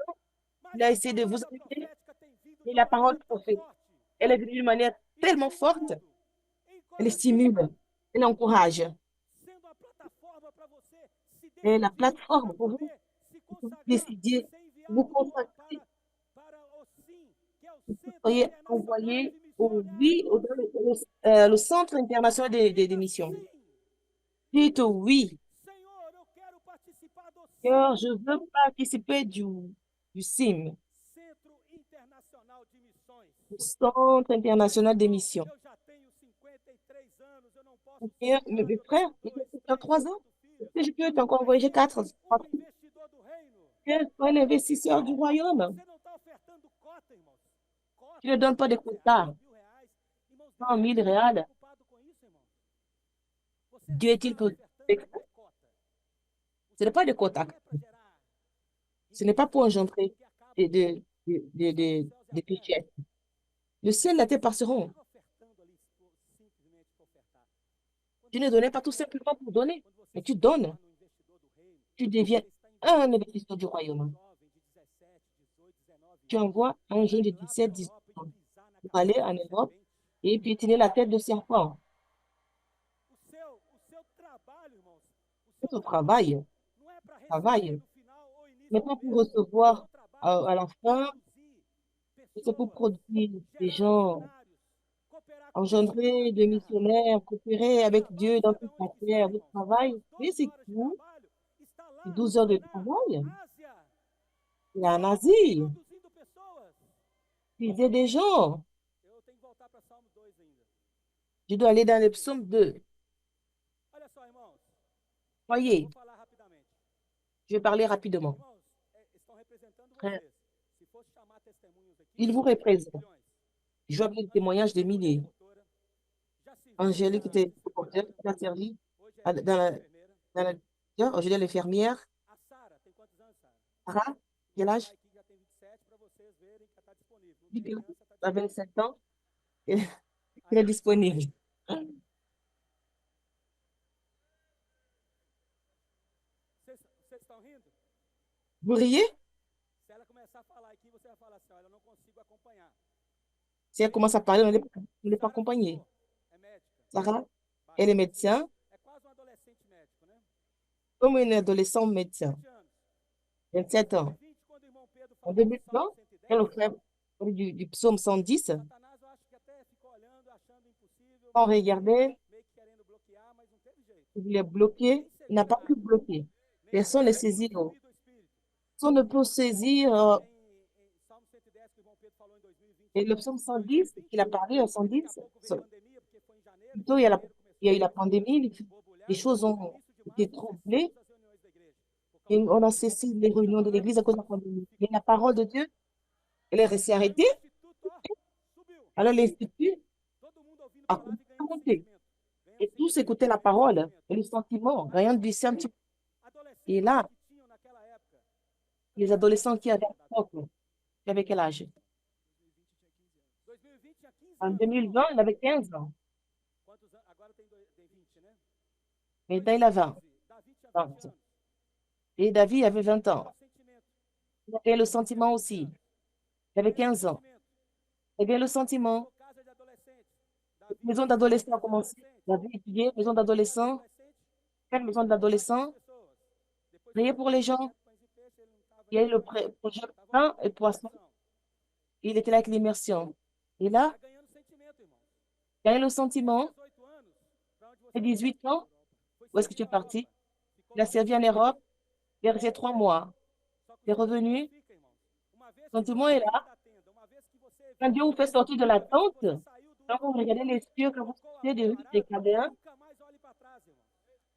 Mas Il a a essayé de vous palavra arrêter, profética tem vindo de mais uma la parole maneira tão prophète, forte, elle est venue d'une manière tellement forte, estimulando, elle encorajando, stimule, elle encourage. sendo a plataforma para você se Elle est la decidir, plateforme para pour vous, poder se pour vous consagrar e décider, ser vous enviado consacrer, para o SIM, que é o que vous Centro soyez Internacional envoyé de au oui, Missionários. le Centre international des Diga missions. sim, Dites oui, Senhor, eu quero participar do car SIM, je veux participer du CIM, Centro Internacional de Missões. le Centre Mas, international des irmão, missions. eu já tenho 53 anos, eu não posso ser Et mes enviado, eu frères, tenho ils ont 2, 3, 3 ans, 4 filhos. est-ce que je peux t'encore Mas envoyer seja 4? investidor do reino. Un investisseur du royaume. Você não está ofertando cota, irmãos. Cota, Tu ne donnes pas de 500 reais, quotas, 1.000 reais. Irmãos, 100 000 Deus está réals. preocupado com isso, irmãos. Você Dieu est-il está pour... ofertando, não é cota. Ce n'est pas de quotas. Não é para gerar Ce n'est pas pour riqueza, engendrer porque acaba des um dia. de, Os céus e des a terra. richesses. Le ciel et la terre passeront. Não estava ofertando ali simplesmente para ofertar. Tu ne donnais pas tout simplement pour donner, Quando você mais se tu donnes. torna um investidor do reino, Tu deviens você está un investindo investisseur du num royaume. jovem de 17, 18, 19 Tu anos envoies un para jeune de ir lá para a 17, 18 Europa e ans pisar na pour cabeça aller en da Europe serpente. et piétiner la tête de serpent. O seu trabalho, irmãos, o C'est seu ton trabalho travail. não é para receber Travail. no final ou início Mais do pas pour mês. O recevoir seu trabalho à la é fin, produzir c'est pour pessoas, produire des gerar gens, missionários, cooperar com Deus aqui na engendrer des terra. missionnaires, O coopérer seu avec trabalho, Dieu dans sabe toute aonde la que terre. está, Votre irmãos? travail, Suas mais 12 c'est horas de tout. trabalho está C'est lá 12 heures de na travail. Ásia, Et en Asie, produzindo pessoas. il y a des gens. Eu tenho que voltar para Salmo 2 ainda. Je dois aller dans le psaume 2. Olha só, irmãos. Voyez, Vou falar rapidamente. je vais parler rapidement. Irmãos, estão representando Frère, vocês. Se fosse chamar testemunhos aqui, il vous représente. milhões. Je vois les témoignages de milliers. Doutora, já serviu Angélique na était enfermaria, qui a servi hoje é dans la, enfermeira. dans la, aujourd'hui, elle est infirmière. A Sara, tem quantos anos, Sara? Sarah, quel âge? Tá aqui, já tem 27, para vocês verem que está disponível. Não Dit tem qu'elle criança, está a disponível. 27 ans. Elle est disponible. Vocês estão rindo? Vous riez? Se ela começar a falar aqui, você vai falar assim, olha, eu não consigo acompanhar. Si elle commence à parler, on n'est pas Sara, accompagné. é médica. Sarah, elle est médecin, É quase um adolescente médico, né? comme une adolescente médecin. 7 anos. 27 ans. 2020, quando o irmão Pedro En falou do 2020, Salmo elle 110, fait du psaume 110, Satanás, eu acho que até ficou olhando, achando impossível, on regardait, meio que querendo bloquear, mas não teve jeito. il voulait bloquer, il n'a pas pu bloquer. Personne ne saisit. Fluir do Espírito. Personne ne peut saisir. Em Salmo 110, que o irmão Pedro falou em 2020. Et le psaume 110, qu'il a parlé en Daqui 110, a pouco veio pandemia, porque foi em janeiro. plutôt il y a eu la pandémie, les choses ont été troublées et on a cessé les réunions de l'Église à cause de la pandémie. Et la parole de Dieu, elle est restée arrêtée. Alors l'Institut a commenté. Et tous écoutaient la parole et le sentiment, rien de blessé un petit peu. Et là, les adolescents qui avaient qui avaient quel âge? En 2020, il avait 15 ans. Maintenant, il a 20. Et David avait 20 ans. Il avait le sentiment aussi. Il avait 15 ans. Eh bien, le sentiment, maison d'adolescents a commencé. David étudiait, maison d'adolescents. Quelle maison d'adolescents? Prier pour les gens. Il y a eu le projet pain et poisson. Il était là avec l'immersion. Et là, il y a eu le sentiment. À 18 ans, où est-ce que tu es parti? Il a servi en Europe, il est resté 3 mois. Il est revenu, son témoin est là. Quand Dieu vous fait sortir de la tente, quand vous regardez les cieux, quand vous sortez des Chaldeens,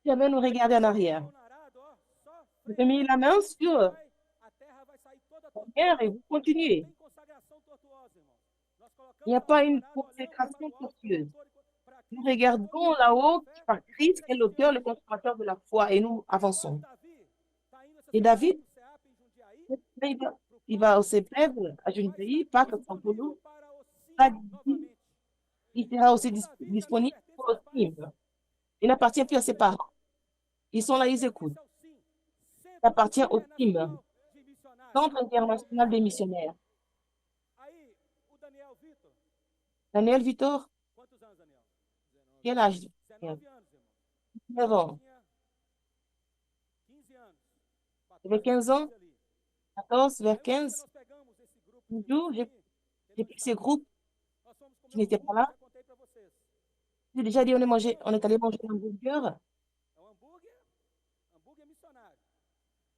jamais nous regarder en arrière. Vous avez mis la main sur la terre et vous continuez. Il n'y a pas une consécration tortueuse. Nous regardons là-haut par Christ, qui est l'auteur, le consommateur de la foi, et nous avançons. Et David, il va au CPEV, à Jundiaí, pas à São Paulo. Il sera aussi disponible pour le team. Il n'appartient plus à ses parents. Ils sont là, ils écoutent. Il appartient au team, Centre international des missionnaires. Daniel Vitor, quel âge? 19 ans. Il avait 15 ans, 14, vers 15. Un jour, j'ai pris ce groupe qui n'était pas là. J'ai déjà dit, on est allé manger un hamburger,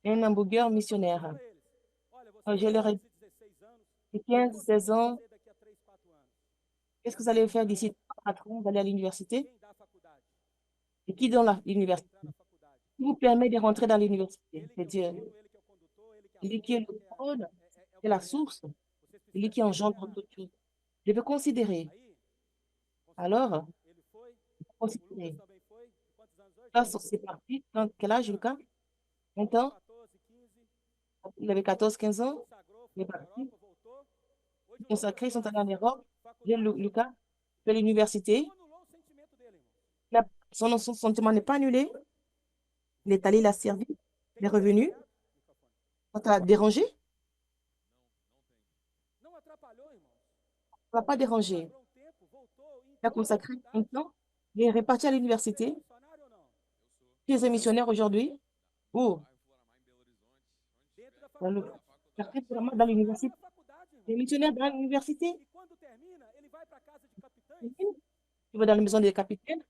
un hamburger missionnaire. Je leur ai dit, 15, 16 ans, qu'est-ce que vous allez faire d'ici 4 ans? Vous allez à l'université? Et qui donne l'université? Qui vous permet de rentrer dans l'université? C'est Dieu. Il est qui est le trône, c'est la source. Il est qui engendre toute chose. Je vais considérer. Alors, considérer. Là, c'est parti. Dans quel âge, Lucas? 20 ans? Il avait 14, 15 ans. Il est parti. Consacrés, ils sont allés en Europe. Lucas fait l'université. Son sentiment n'est pas annulé. Il est allé, il a servi. Il est revenu. On t'a dérangé? Ça ne va pas déranger. Il a consacré un temps. Il est reparti à l'université. Il est missionnaire aujourd'hui. Où? Dans le, dans l'université. Il est missionnaire dans l'université. Il va dans la maison des capitaines.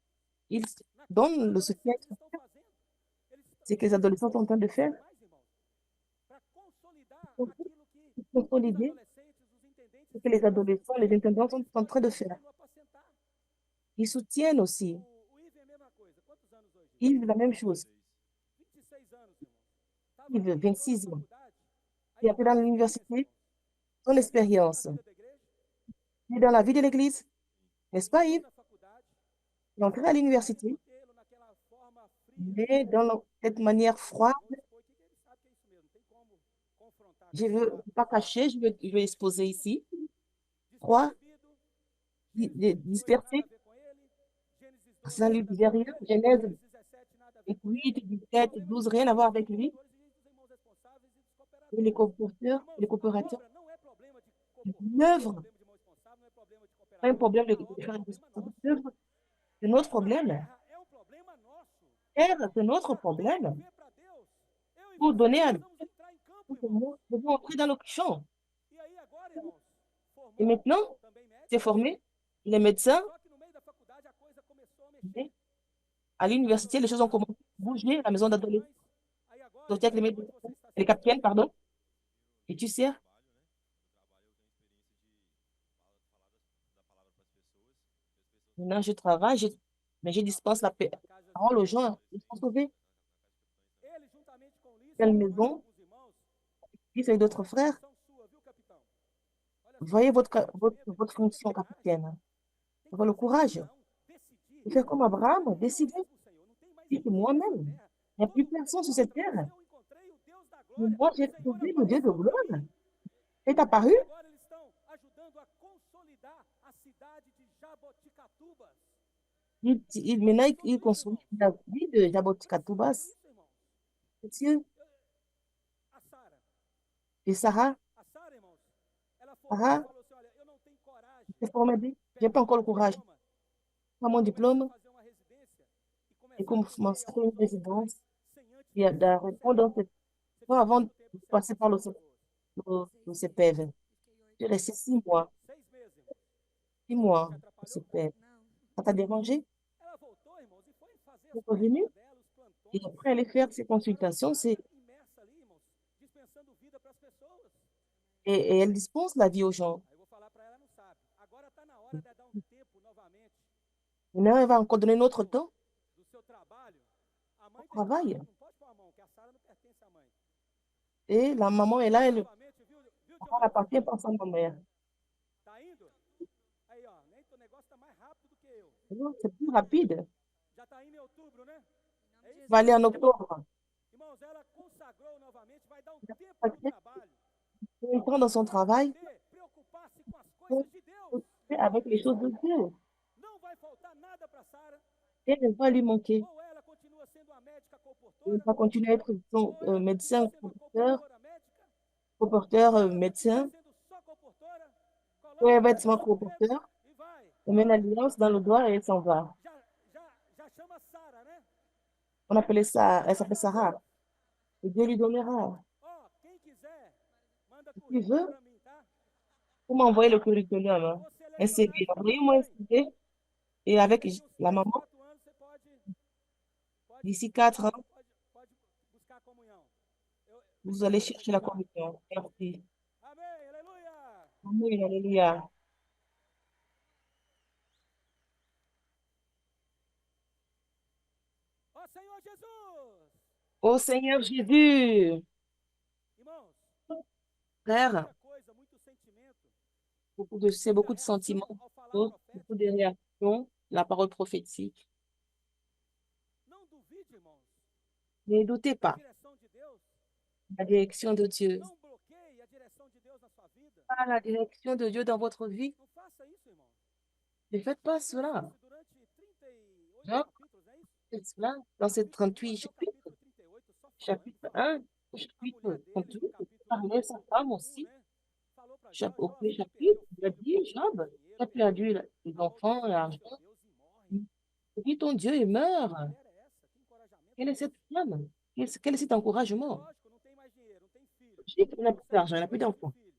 Il donne le soutien. C'est que les adolescents sont en train de faire. Pour consolider ce que les adolescents, les intendants sont en train de faire. Ils soutiennent aussi. Ils vivent la même chose. Il veut 26 ans. Il a fait dans l'université son expérience. Il est dans la vie de l'Église. N'est-ce pas, Yves? Il est entré à l'université, mais dans cette manière froide. Je ne veux pas cacher, je vais exposer ici. Froid, dispersé. C'est un livre derrière, Genèse 8, 17, 12, rien à voir avec lui. Et les coopérateurs. L'œuvre, pas un problème de faire l'œuvre. C'est notre problème. C'est notre problème. Pour donner à Dieu, nous devons entrer dans le champ. Et maintenant, tu es formé, il est médecin. À l'université, les choses ont commencé à bouger à la maison d'adolescents. Les capitaines, pardon. Et tu sais, maintenant je travaille, mais je dispense la parole aux gens. Ils sont sauvés. Quelle maison? Puis avec d'autres frères. Voyez votre fonction, capitaine. Avoir le courage de faire comme Abraham, décider. C'est moi-même. Il n'y a plus personne sur cette terre. Mais moi, j'ai trouvé le Dieu de gloire. Il est apparu. Maintenant, il construit la vie de Jaboticatubas. Dieu. Et Sarah, c'est formé. Je n'ai pas encore le courage. Pas mon diplôme. Et comme je suis une résidence, il y a de répondre avant de passer par le CPV. J'ai resté 6 mois. 6 mois au CPV. Ça t'a dérangé? as est revenue consultas dela, os et plantões, après aller faire ses ela consultations, está imersa ali, irmãos, dispensando vida para as pessoas. et elle dispense la vie aux gens. Aí eu vou falar para ela, não sabe. Agora está na hora de dar um tempo novamente Maintenant, elle va encore donner notre temps do seu trabalho. A au mãe tem que falar, travail. não pode pôr a mão, que a Sara não pertence à mãe. Et la maman est là, elle Novamente, viu, elle Dionísio? appartient par sa mère. Tá indo? Aí, ó, nem o negócio tá mais rápido do que eu. Non, c'est plus rapide. Já tá indo em outubro, né? É isso? Va aller en octobre. Irmãos, ela consagrou novamente, vai dar um tempo no Elle trabalho. prend dans son travail Poder preocupar-se com as pour coisas de Deus. s'occuper avec les choses de Dieu. Não vai faltar nada para Sara. Et elle va lui manquer. Ou ela continua sendo a médica Il colportora, va continuer à être son ou ela médecin, continua sendo a colportora médica, colporteur, ou ela médecin, continua sendo só colportora, ou elle coloca va a être seulement aliança no dedo colporteur, e vai. elle met l'alliance dans le doigt et elle s'en va. Já chama Sara, né? On appelait ça, elle s'appelle Sarah. Et Dieu lui donnera. Ó, quem quiser, manda Si tu currículo veux, para mim, tá? vous m'envoyez le curriculum, hein, Vou un CV. selecionar junto com a Envoyez-moi un mãe. CV et avec Daqui uns la 3, maman, 4 anos você d'ici 4 ans, pode buscar a comunhão. vous allez chercher la communion. Merci. Amém, aleluia. Amen, alléluia. Ó Senhor Jesus. Ô Seigneur Jésus, Irmãos, frère, muita coisa, muito sentimento. c'est beaucoup de Muita reação sentiments, ao falar beaucoup profético. de réactions, la parole prophétique. Não duvide, irmãos, Ne doutez da pas, direção de Deus. la direction de Dieu. Não bloqueie a direção de Deus na sua vida. Pas la direction de Dieu dans votre vie. Não faça isso, irmãos. Ne faites pas cela. Isso durante 38 Jacques, capítulos, é isso? faites cela dans ces 38 Até o chapitres. capítulo 38, só falando. Chapitre 1 au A chapitre mulher dele, 38, no il capítulo parlait de sa femme 1, aussi. né? Falou para Jó, Au Jó, premier você perdeu chapitre, il a filho, dit, Job, perdeu tu as dinheiro, perdu les enfants, amaldiçoe l'argent. seu Deus e morre. Et puis ton Dieu, il meurt. Que mulher é essa? Que encorajamento Quelle é est cette esse? femme? Quel est cet encouragement? Lógico, não tem mais dinheiro, não tem filho. Je dis qu'il n'a plus Consegue d'argent, il n'a plus produzir d'enfants. filho.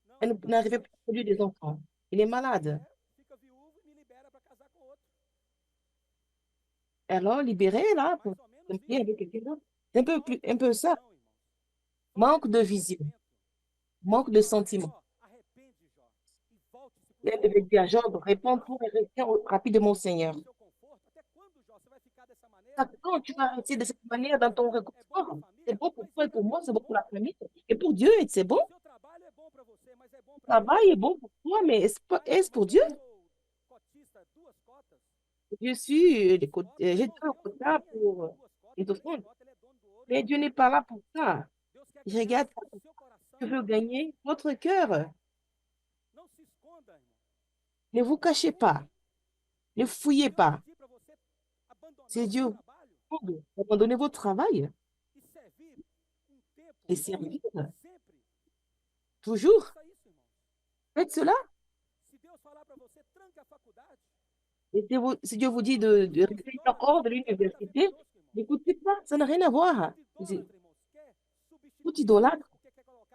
Não, Elle tá n'arrivait doente. plus à produire des enfants. Il est malade. Fica viúvo e me libera para casar com outro. Alors, libéré, là, pour Mais ou menos se isso. marier avec quelqu'un d'autre. C'est un peu plus, un peu ça. Não, irmãos. Manque Falta de de vision, sentimento. manque de sentiment. Jó, arrepende, Jó, e volte-se Et pro elle devait dire à Job, Senhor. réponds pour et reviens rapidement au Seigneur. Seu conforto. Até quando, Jó, você vai ficar dessa maneira? Quand tu vas rester de cette manière dans ton É bom para a réconfort, c'est família, bon pour mas toi e et para pour moi, Deus c'est é bon bom. pour la famille. Et pour Dieu, c'est bon. Seu trabalho é bom para você, mas é bom Le para Deus. travail est bon pour toi, mais est-ce pour Dieu? Eu sou cotista, 2 cotas. Je suis, j'ai Irmãos, deux Deus quotas não ganha pour 2 cotas, les 3 offrandes. cotas, ele é dono do ouro. Mais Dieu n'est pas là pour ça. Deus quer Je ganhar regarde, o seu coração. je veux gagner votre cœur. Não se esconda, irmão. Ne vous cachez pas. Ne fouillez Deus pas. pedir para você abandonar C'est o Dieu. seu trabalho Abandonnez votre travail e servir tempo et servir sempre. toujours. Faça isso, irmão. Faites cela. Se Deus falar para você, tranque a faculdade. Et si Dieu vous dit de rester hors de l'université, n'écoutez pas, ça n'a rien à voir. Tout idolâtre,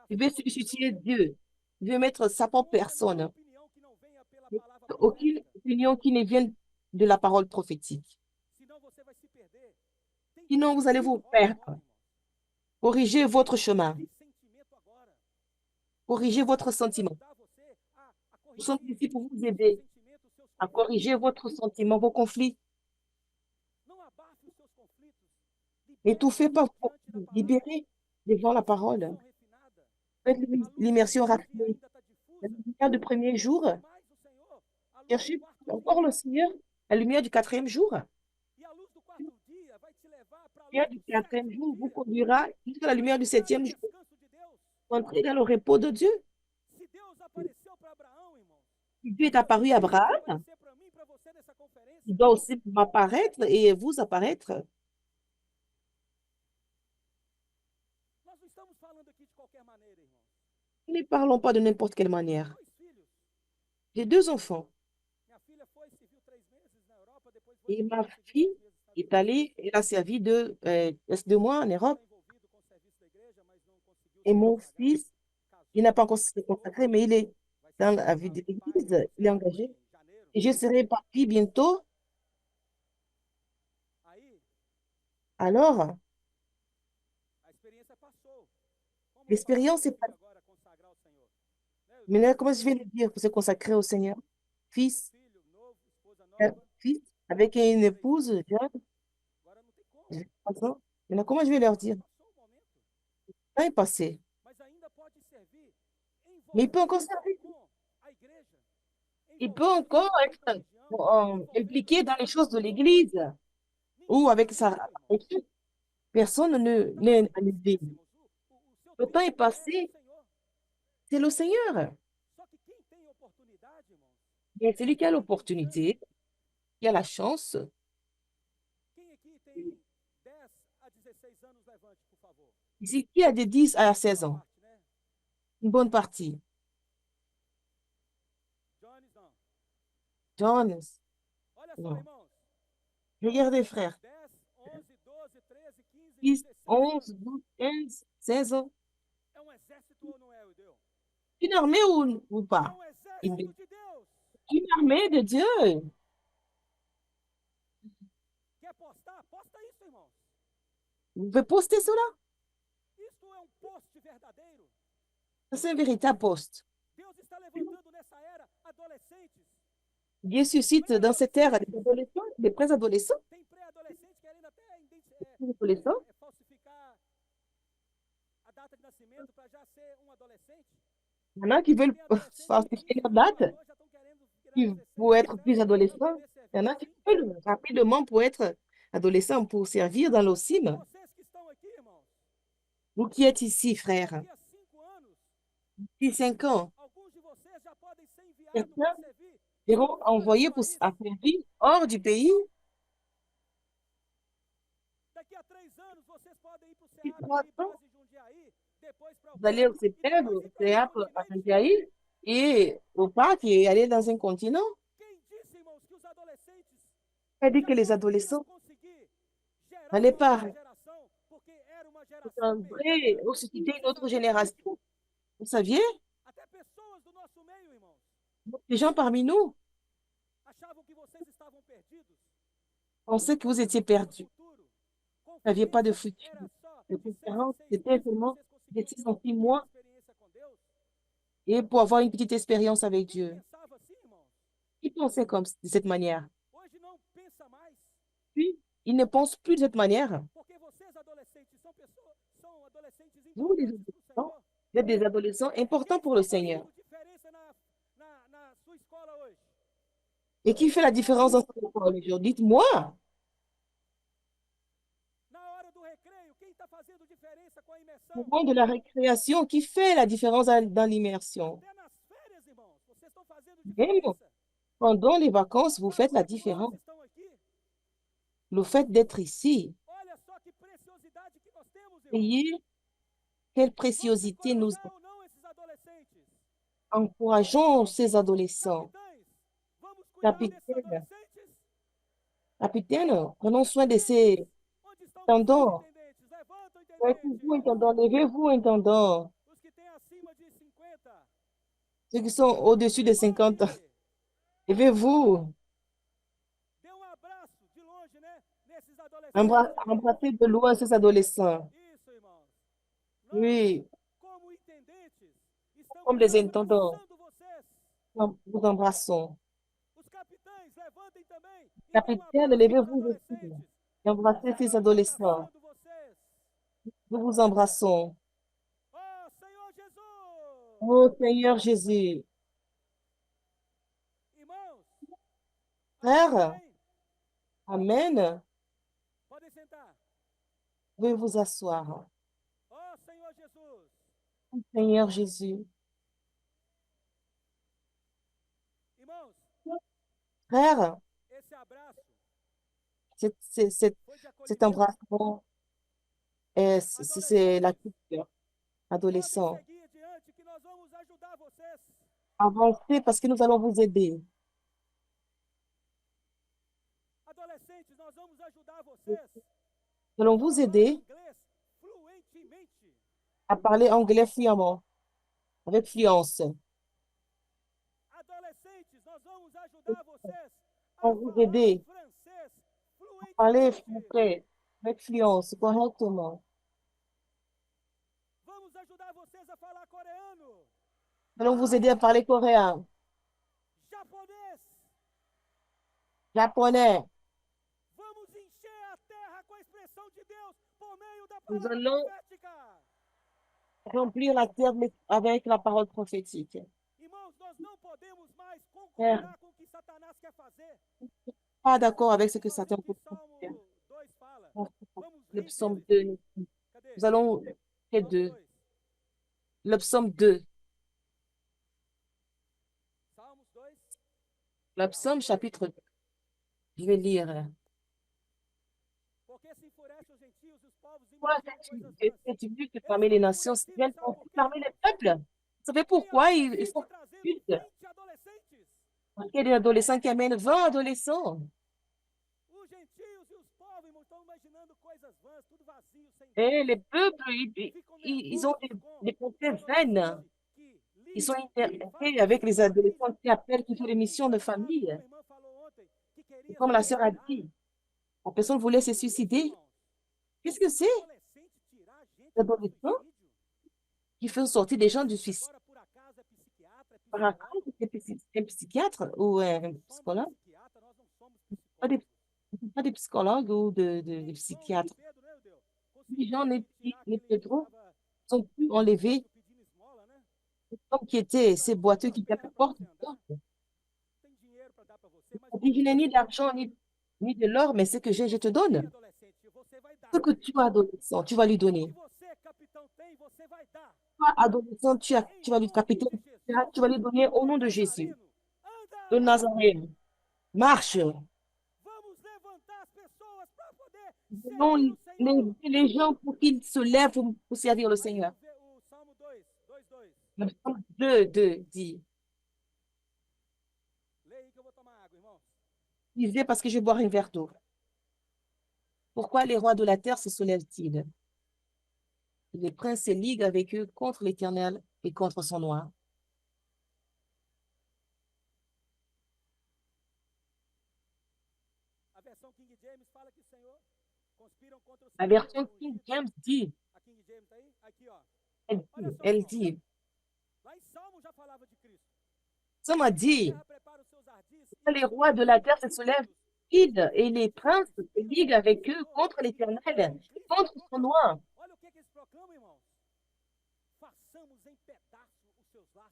il veut substituer Dieu. Il veut mettre sa propre personne. Aucune opinion qui ne vienne de la parole prophétique. Sinon, vous allez vous perdre. Corrigez votre chemin. Corrigez votre sentiment. Nous sommes ici pour vous aider à corriger votre sentiment, vos conflits. N'étouffez pas, libérez devant la parole. Faites l'immersion raffinée. La lumière du premier jour. Cherchez encore le Seigneur. La lumière du quatrième jour. La lumière du quatrième jour vous conduira jusqu'à la lumière du septième jour. Entrez dans le repos de Dieu. Si Dieu est apparu à Abraham, il doit aussi m'apparaître et vous apparaître. Nous ne parlons pas de n'importe quelle manière. J'ai 2 enfants. Et ma fille est allée, elle a servi de 2 mois en Europe. Et mon fils, il n'a pas encore se consacré, mais il est dans la vie de l'Église, il est engagé. Et je serai partie bientôt. Alors, A experiência passou. Como falar com l'expérience est meu filho passée. agora, consagrar ao Senhor? Né? Eu Maintenant, tenho comment je vais le dire pour se consacrer au Seigneur? um Fils, filho novo, esposa un nova, fils avec une 3 épouse anos. jeune, Agora não tem como. j'ai 3 ans. Maintenant, comment je vais leur dire? Passou o momento. Le temps est passé. Mas ainda pode servir, Mais il peut encore envolver servir. com a igreja, Il peut envolver encore com a être religião, envolver com impliqué as dans les coisas choses do de mundo. l'Église ou Ninguém avec tem sa tempo, irmãos. équipe. Personne Então, n'est annulé. esquece, irmãos. O seu Le temps est tempo é o passé. Senhor. C'est le Seigneur. Só que quem tem oportunidade, irmãos, Et celui qui a quem tem chance, l'opportunité, qui a la chance, quem aqui tem 10 a 16 anos, levante, por favor. ici, qui a de 10 à Uma 16 boa ans, parte, né? une bonne partie. Jones, não. John, Olha só, non. irmãos. Regardez, frère. 10, 11, 12, 13, 15, 10, 16 11, anos. 12, 15, 16 ans. É um exército ou não é, Deus? Une armée ou É pas? um Une, exército de Deus. une armée de Dieu. Quer postar? Posta isso, irmãos. Vous pouvez poster cela. Isto é um post verdadeiro. C'est un véritable poste. Deus está levantando nessa era adolescentes. Dieu suscite dans cette ère des adolescents, des pré-adolescents, Tem pré-adolescentes querendo até des adolescents. falsificar a data de nascimento para já ser um adolescente. Il y en a qui veulent Tem adolescentes de falsifier 15 leur anos, date, já estão querendo virar qui, 16, pour être 17 plus para adolescents. poder Il y en servir a qui assim. veulent rapidement pour être adolescents, pour servir dans l'OSIM. Vocês que estão aqui, irmãos, Vous qui êtes ici, frères, daqui a 5 anos, depuis 5 ans, alguns de vocês já podem ser enviados certains para servir seront envoyés pour país. à servir hors du pays. Daqui a 3 anos, vocês podem ir para o D'ici SEAP, 3 ir ans, base Jundiaí, depois para o vous allez au PEP, e CEPEB, depois au ir para outro CEAP, à continente. Jundiaí et au parc et aller dans un continent. Quem disse, irmãos, que os adolescentes Elle dit que les jamais iriam adolescents conseguir gerar n'allaient uma pas nova geração, porque era uma geração engendrer perdida. ou susciter une Os autre adolescentes, génération. Vous saviez, até pessoas do nosso meio, irmãos, les gens parmi nous achavam que vocês estavam perdidos. pensaient que vous étiez Não tinha perdus. futuro. Vous n'aviez pas de Conferência futur. era só La de 6 conférence, em 6 c'était meses seulement vocês de 6 conseguiam en 6 ter uma mois experiência com Deus. et pour avoir une petite expérience avec Quem Dieu. pensava assim, irmãos, Ils pensaient comme de cette manière. hoje não pensa mais, Puis, ils ne pensent plus de cette manière. porque vocês adolescentes são adolescentes Vous, les importantes para o adolescents, Senhor. vous êtes des adolescents importants pour le Seigneur. Fazendo diferença na sua escola hoje. Et qui fait la différence dans cette école aujourd'hui? Dites-moi, Na hora do recreio, quem está fazendo diferença com a au imersão? moment de la récréation, qui fait la différence dans l'immersion? Até nas férias, irmãos, vocês estão fazendo Même diferença. pendant les vacances, vous faites la Quantos différence. nós estão aqui? Le fait d'être ici, Olha só que preciosidade que nós temos, irmãos. voyez quelle Vamos préciosité nous encorajar ou não esses adolescentes? encourageons ces adolescents. Capitães, vamos cuidar desses Capitaine, adolescentes? capitaine, prenons soin de ces Onde estão intendants. vocês, intendentes? Levanta o Levez-vous, intendente. intendant, levez-vous, intendant. Os que têm acima de 50. Ceux qui sont au-dessus de 50 ans, Levante. levez-vous. Dê um abraço de longe, né? Nesses adolescentes. Embrassez de loin ces adolescents. Isso, irmãos. Nós, Oui, como intendentes, estamos comme les intendants, abraçando vocês. nous vous embrassons. Os capitães, levantem também. E dê um Capitaine, abraço levez-vous nos aussi. adolescentes. Et embrassez ces Estamos adolescents. abraçando vocês. Nous vous embrassons. Oh, Senhor Jesus! Oh Seigneur Jésus. Irmãos, Frère, amém? Amen. Podem sentar. Veuillez vous asseoir. Oh, Senhor Jesus! Seigneur Jésus. Irmãos, Frère, esse abraço c'est, c'est, c'est- foi de cet acolhimento. embrassement, c'est la culture. Podem Adolescent. seguir adiante que nós vamos ajudar vocês. Avancez parce que nous allons vous aider. Adolescentes, nós vamos ajudar vocês. Nous allons vous aider Inglês fluentemente. à parler anglais fluemment, avec fluence. Adolescentes, nós vamos ajudar vocês a On vous falar aider francês à parler fluentemente. français avec fluence, correctement. Vamos ajudar vocês a falar coreano, Nous allons vous aider à parler coréen, japonês. japonais. Vamos encher a terra com a expressão de Deus por meio da Nous palavra allons profética. remplir la terre avec la parole prophétique. Irmãos, nós não podemos mais Père, concordar com o que Satanás quer fazer. pas d'accord avec ce que Olha Satan o que peut Salmo faire. 2 fala. Vamos Le psaume rever. 2. Cadê? Nous allons faire Salmo 2. 2. Le psaume 2. Salmos 2. Le psaume chapitre 2. Je vais lire. Porque se enfurece os gentios e os povos Pourquoi imaginam coisas vãs. fais-tu vu que parmi les nations se viennent parmi les peuples? Vous savez pourquoi ils font Trazendo culte? 20 adolescentes. Parce qu'il y a des adolescents qui amènent 20 adolescents. Os gentios e os povos, irmãos, estão imaginando coisas vãs, tudo vazio, sem Et Deus. les peuples, Ficam ils ont nervosos com des pensées o vaines. adolescente que Ils sont liga, intéressés avec les adolescents qui appellent, qui font des missions de famille. como a irmã falou ontem, que queria Comme la se sœur a suicidar. dit, la personne voulait se suicider. Irmãos, Qu'est-ce que c'est? adolescente tirar a gente Les do adolescents suicídio. qui font sortir des gens du suicide. Agora, por acaso, é psiquiatra, é Par psicólogo. contre, c'est un psychiatre ou un Somos psychologue? psiquiatra, nós não somos Pas des, psicólogos. pas des psychologues ou de Nem psychiatres. João e Pedro, né, Eudeu? Les gens, Conseguiram tirar les aquele que Pedro, estava ont pu enlever pedindo esmola, né? l'homme qui était ces Falou, boiteux "Não, qui tem étaient à la nada pra porte. você andar, não tem dinheiro para dar para você, mas Il dit, je n'ai ni d'argent ni de l'or, mais ce que j'ai, je te tem, donne. adolescente, você vai dar. Ce que tu as, adolescent, tu vas lui O donner. que você, capitão, tem, você vai dar. Toi, adolescent, tu Em vas lui nome capiter, de Jesus, tu vas lui donner au nom de Jésus, Nazareno, le anda! Nazaréen. Marche. Vamos levantar as pessoas para poder Non, servir o Senhor. les gens pour qu'ils se lèvent pour servir le Seigneur. Aí o Salmo 2, 2. Le psaume 2 dit, Leia aí que eu vou tomar água, irmãos. lisez parce que je vais boire un verre d'eau. Pourquoi les rois de la terre se soulèvent-ils? Les princes se liguent avec eux contre l'Éternel et contre son nom. A versão King James fala que o Senhor conspiram contra o La Senhor. version King James dit, A King James tá aí? Aqui, ó. elle dit, Lá em Salmo já falava de Cristo. ça m'a dit, Terra prepara os seus ardis e les rois de la terre se soulèvent et les princes se liguent avec eux contre l'Éternel et contre son nom. olha o que eles proclamam, irmãos. Façamos em pedaços os seus laços.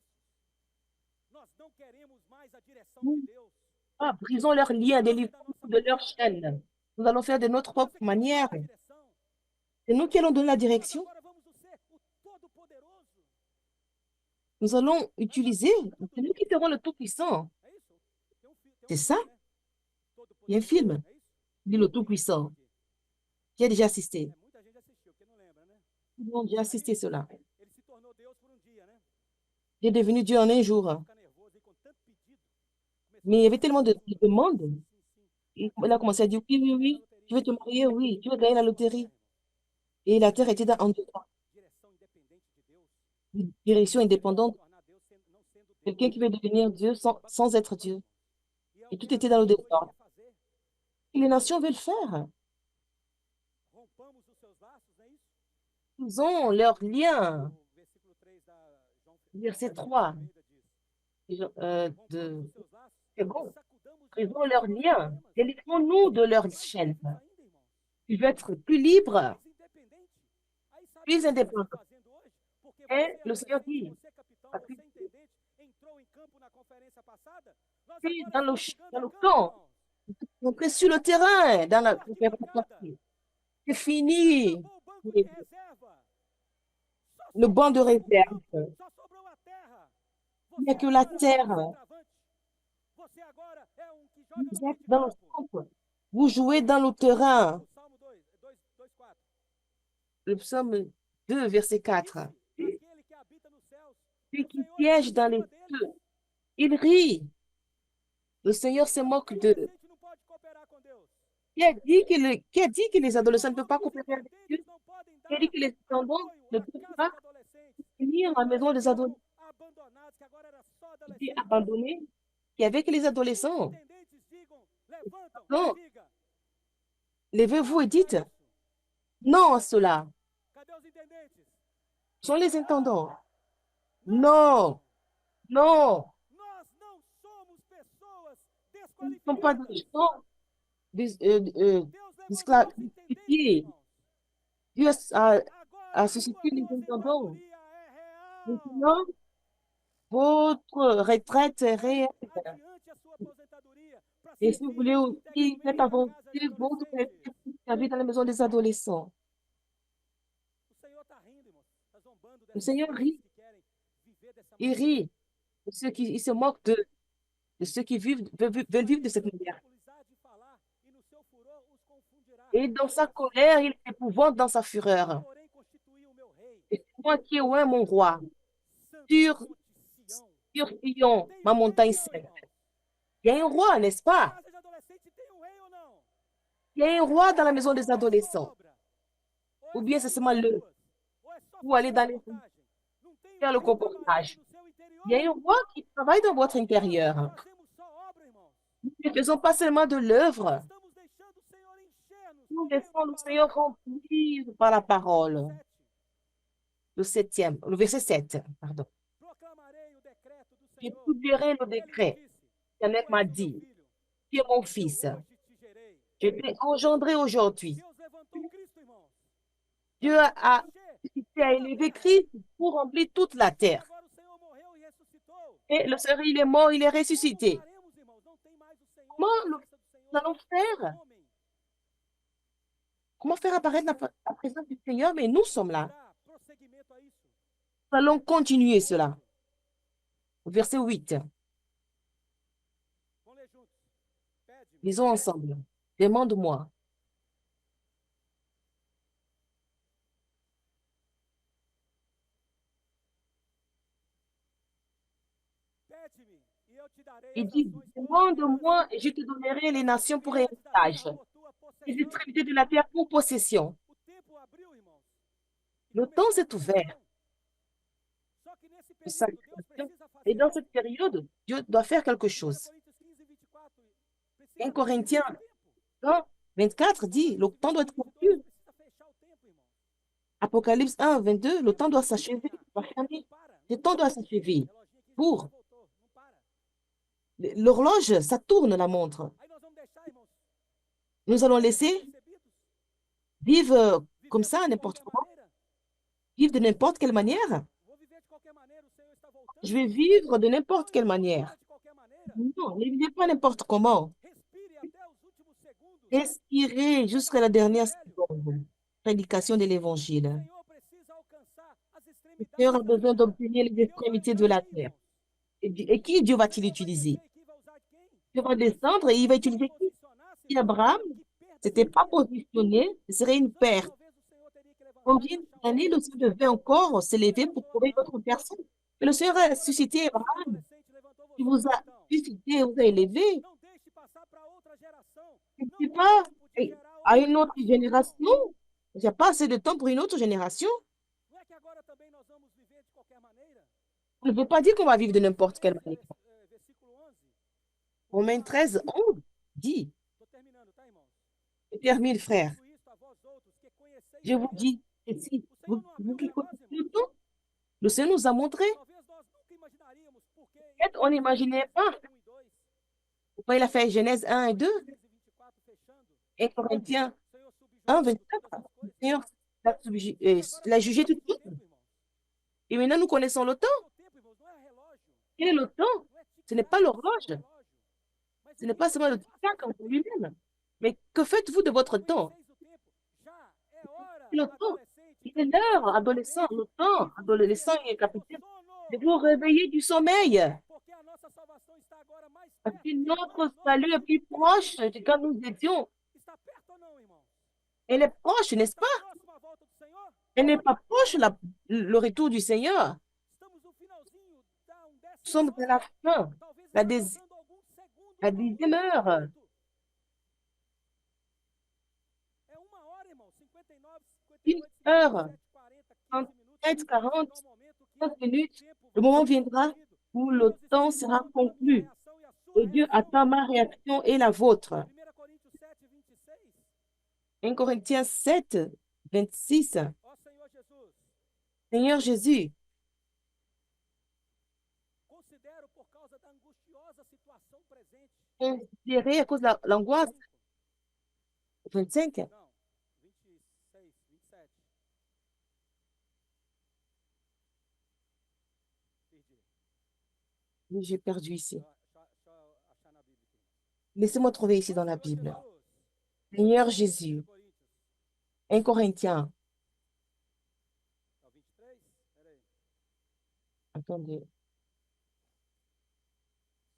Nós não queremos mais a direção de Deus. Ah, brisons leurs liens, délivrons-nous de leurs chaînes. Nous allons faire de notre propre manière. A direção. C'est nous qui allons donner la direction. Agora vamos ser o Todo-Poderoso. Nous allons utiliser, c'est nous qui serons le Tout-Puissant. É isso? Tem um C'est ça? filme, né? Il y a un Todo-Poderoso. film, É isso? dit le Tout-Puissant, qui a déjà assisté. É, muita gente assistiu, porque não lembra, né? Nous avons déjà assisté à cela. Ele se tornou Deus por um dia, né? Il est devenu Dieu en un jour. Fica nervoso aí com tanto pedido. Mais il y avait tellement de demandes. Sim, sim. Il a commencé à dire oui, oui, oui, tu veux te marier, oui, tu veux gagner la loterie. Et la terre était en Direção independente de Deus. direction indépendante. Tornar Deus não sendo Deus. Quelqu'un qui veut devenir Dieu sans être Dieu. E é o Et que tout était dans le ele désordre. quer fazer. Et les nations veulent faire. Rompamos os seus laços, não é isso? Ils ont leurs liens. O versículo 3 da João Verset Almeida 3 diz. de Rompamos os seus laços c'est bon. e sacudamos de Ils nós ont leurs os liens. problemas. Délivrons-nous de leurs chaînes. Mais ainda, irmãos, Tu veux être plus libre, mais independente. Aí sabe o que plus você está indépendant. fazendo hoje? Porque Et você, le Seigneur adolescente, dit, você, capitão, parce você, que intendente, entrou em campo na conferência passada. Nós tu es agora dans estamos le jogando camp, irmãos. donc tu es sur le terrain, dans la conférence. C'est fini. Acabou o banco de reserva. Só Le banc de sobrou o réserve. campo, só sobrou a terra. Il n'y a Você que la agora é terre. um centroavante. Você agora é um que joga no Vous meio êtes de dans le campo. camp. Vous jouez dans le terrain. O Salmo 2, 4. Le psaume 2, verset 4. Aquele que habita nos céus. Celui qui piège dans les feux, il rit. Le Seigneur se moque d'eux. Adolescente não pode cooperar com Deus. Qui a dit que les adolescents ne peuvent pas coopérer avec Dieu? Não podem Qui a dit que les descendants ne peuvent casa pas de adolescentes. venir à la maison des adolescents Abandonados, que agora era só qui adolescente. abandonnés? Il y avait que les adolescents. Intendentes digam, levantam, Non. diga. Levez-vous et dites, non à cela. Cadê os intendentes? Sont les intendants. Non, non, Nós não somos pessoas nous ne sommes pas desqualificadas. des gens Deus levantou os intendentes, disqualifiés. irmãos. Dieu Agora a a sua suscité les intendants. aposentadoria é real. Maintenant, votre retraite est réelle. Adiante a sua aposentadoria para Et si vous servir voulez aussi, faites integralmente na avancer casa de votre adolescentes. retraite pour servir dans la maison des adolescents. O Senhor está rindo, irmãos. Está zombando Le dessas Seigneur pessoas rit, que querem viver dessa il maneira. rit de ceux qui, il se moque de ceux qui veulent vivre de cette manière. Obstáculos de falar e no seu furor os confundirá. Et dans sa colère, il épouvante dans sa fureur. Porém, constituí o meu rei, Et c'est moi qui ai oint mon roi santo sur, monte Sião. sur Sion, Tem ma um rei montagne ou não, sainte. irmãos? Il y a un roi, n'est-ce pas? Casa de adolescente tem um rei ou não? Il y a un roi dans la maison des Ou é só adolescents. obra? Ou Ou é bien só c'est seulement le, línguas? Ou é só ou aller fazer dans les, reportagem? Não tem faire um le rei trabalhando compostage. no seu interior? Il y a un roi qui travaille dans votre Nós intérieur. não fazemos só obra, irmãos. Nous ne faisons pas seulement de l'œuvre, Estamos deixando o Senhor encher-nos nous com a laissons le palavra. Seigneur remplir par la parole. 7. Le verset 7, pardon. Proclamarei o decreto do Je Senhor. publierai le Ele me décret. disse: L'Éternel Tu m'a és meu dit, filho, tu es mon eu fils. hoje te gerei. Je t'ai engendré aujourd'hui. Deus levantou Cristo, irmãos. Dieu a élevé Christ pour remplir toute la terre. Agora o Senhor morreu e ressuscitou. Et le Seigneur, il est mort, il est ressuscité. Como faremos, irmãos? Não tem mais o Senhor, Comment a nous presença do Senhor, allons faire? homem. Comment faire apparaître la présence du Seigneur? Mais nous sommes là. Dá prosseguimento a isso. Nous allons continuer cela. Verset 8. Vamos ler juntos. Pede-me. Lisons ensemble. Demande-moi. Pede-me e eu te darei Il as dit, nações por demande-moi herança, et je te donnerai les nations pour e eu te darei héritage, por tua les possessão. extrémités de la terre pour possession. O tempo abriu, irmãos. E Le começou temps a s'est ouvert. conversão. Só que nesse de período, Deus sacrification. precisa fazer Et dans algo. cette période, Dieu doit faire quelque 1 chose. Coríntios 15, 24. 1 Precisa Corinthiens fechar o tempo. 1, 24 dit, le temps doit être conclu. Precisa fechar o tempo, irmãos. Apocalypse 1, 22, le temps doit s'achever, doit fermer. Não para. Le temps doit s'achever. Reloginho aqui, Pour voltou. Não para. l'horloge, ça tourne la montre. Aí nós vamos deixar, irmãos, Nous allons laisser recebidos, vivre comme viver ça, de n'importe qualquer comment, maneira. vivre de n'importe quelle manière. Vou viver de qualquer maneira, o Senhor está voltando. Je vais vivre de n'importe quelle manière. Não de qualquer maneira. Non, ne vivez pas n'importe comment. Respire até os últimos segundos. Respirez jusqu'à la dernière seconde. Prédication de O l'évangile. Senhor precisa alcançar as Le extremidades Seigneur a da besoin terra. d'obtenir les Deus vai extrémités de usar la quem, terre. irmãos? Et qui Dieu va-t-il Deus vai utiliser? descer aqui, vai usar quem? Dieu va descendre et il va utiliser qui? Posicionar-se, Si Abraham que perda s'était pas seria? positionné, ce serait une perte. Talvez o Senhor teria que levantar Combien e achar d'années le Seigneur devait encore s'élever pour trouver votre personne? Mais le Seigneur a suscité Abraham, adolescente, levantou qui você, vous a então. suscité, vous a élevé. Não deixe passar para outra geração. Ce Não n'est dá pas tempo de gerar à outra une autre geração, irmão. génération. Il n'y a pas assez de temps pour une autre génération. Não é que agora também nós vamos viver de qualquer maneira? On ne veut pas dire qu'on va vivre de n'importe quelle manière. Versículo 11. Romains 13, 11 dit, Estou terminando, tá, irmãos? je termine, frère, Digo isto a vós outros que conheceis je o vous tempo. dis, que si O Senhor não vous abriu qui para nós, connaissez irmãos. le temps, le Seigneur nous a montré. Talvez nós nunca imaginaríamos porque Peut-être on n'imaginait pas. 1 e 2, Pourquoi il a fait Genèse 1 et 2, 15 e 24 fechando. et Corinthiens O Senhor 1, subjugou 24. todas as Le coisas. Seigneur E agora l'a nós jugé tout de conhecemos o suite. tempo, irmãos. Et maintenant, nous connaissons le temps. O tempo, irmãos, não é relógio, Quel est le temps? não é Ce n'est tic-tac, pas não é l'horloge. relógio. Mas Ce o n'est que pas você seulement le faz? tic-tac en lui-même. Mais que faites-vous de votre temps? Conheceis o tempo. Já é hora, Le temps, adolescente, il est l'heure, adolescent, le temps, adolescent et capitaine, de vous réveiller du sommeil. porque a nossa salvação está agora mais Parce perto. que de notre nós. salut est plus proche de quand nous étions. Está perto ou não, irmãos? Elle est proche, n'est-ce Está pas? próximo à volta do Senhor? Elle n'est pas proche, le retour du Seigneur. Estamos no finalzinho, dá Nous décima sommes à la hora. fin, Talvez la, está dés- faltando alguns segundos. la para 10e heure. minuto. É uma hora, irmão. 59, 58, Une heure, 57, 40, 15 minutos. 37, 40, É o momento que 30 o minutes, tempo le vai moment ser viendra concluído. où le Deus está temps sera esperando a minha conclu. reação e a sua Et Dieu reação. attend ma réaction et la vôtre. 1 Coríntios 7, 26. 1 Corinthiens 7, 26. Ó Senhor Jesus, Seigneur Jésus, considero por causa da angustiosa situação presente. considérez à cause de l'angoisse. 25. Não, 26, 27. Perdi. Oui, j'ai perdu ici. Deixa eu achar na Bíblia aqui. Laissez-moi trouver ici Ó dans la Senhor Bible. Jesus, Seigneur 1 Jésus, Coríntios, 1 Corinthiens. é o 23? Peraí. Attendez.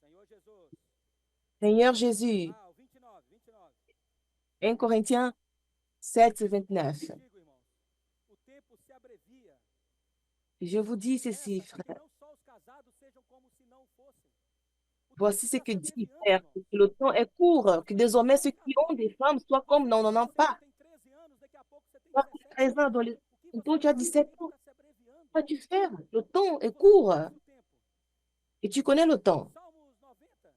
Senhor Jesus. Seigneur Jésus, Ah, o 29, 29. 1 Corinthiens 7, 29. Digo, irmãos, o tempo se abrevia. Je vous dis Peça ceci, para que frère. não só os casados sejam como se não fossem. O tempo Voici ce está que se dit, abreviando, frère, irmãos. que le temps est court, que désormais ceux qui ont des femmes soient comme Você n'en ont acha que pas. tem 13 anos, daqui a pouco você tem Toi qui 17 as 13 ans, anos. dans O que tantôt você tu as faz? O 17 tempo ans. está se abreviando. Quoi tu fais? Le temps est Você court conhece o tempo. et tu connais le temps. Salmos 90.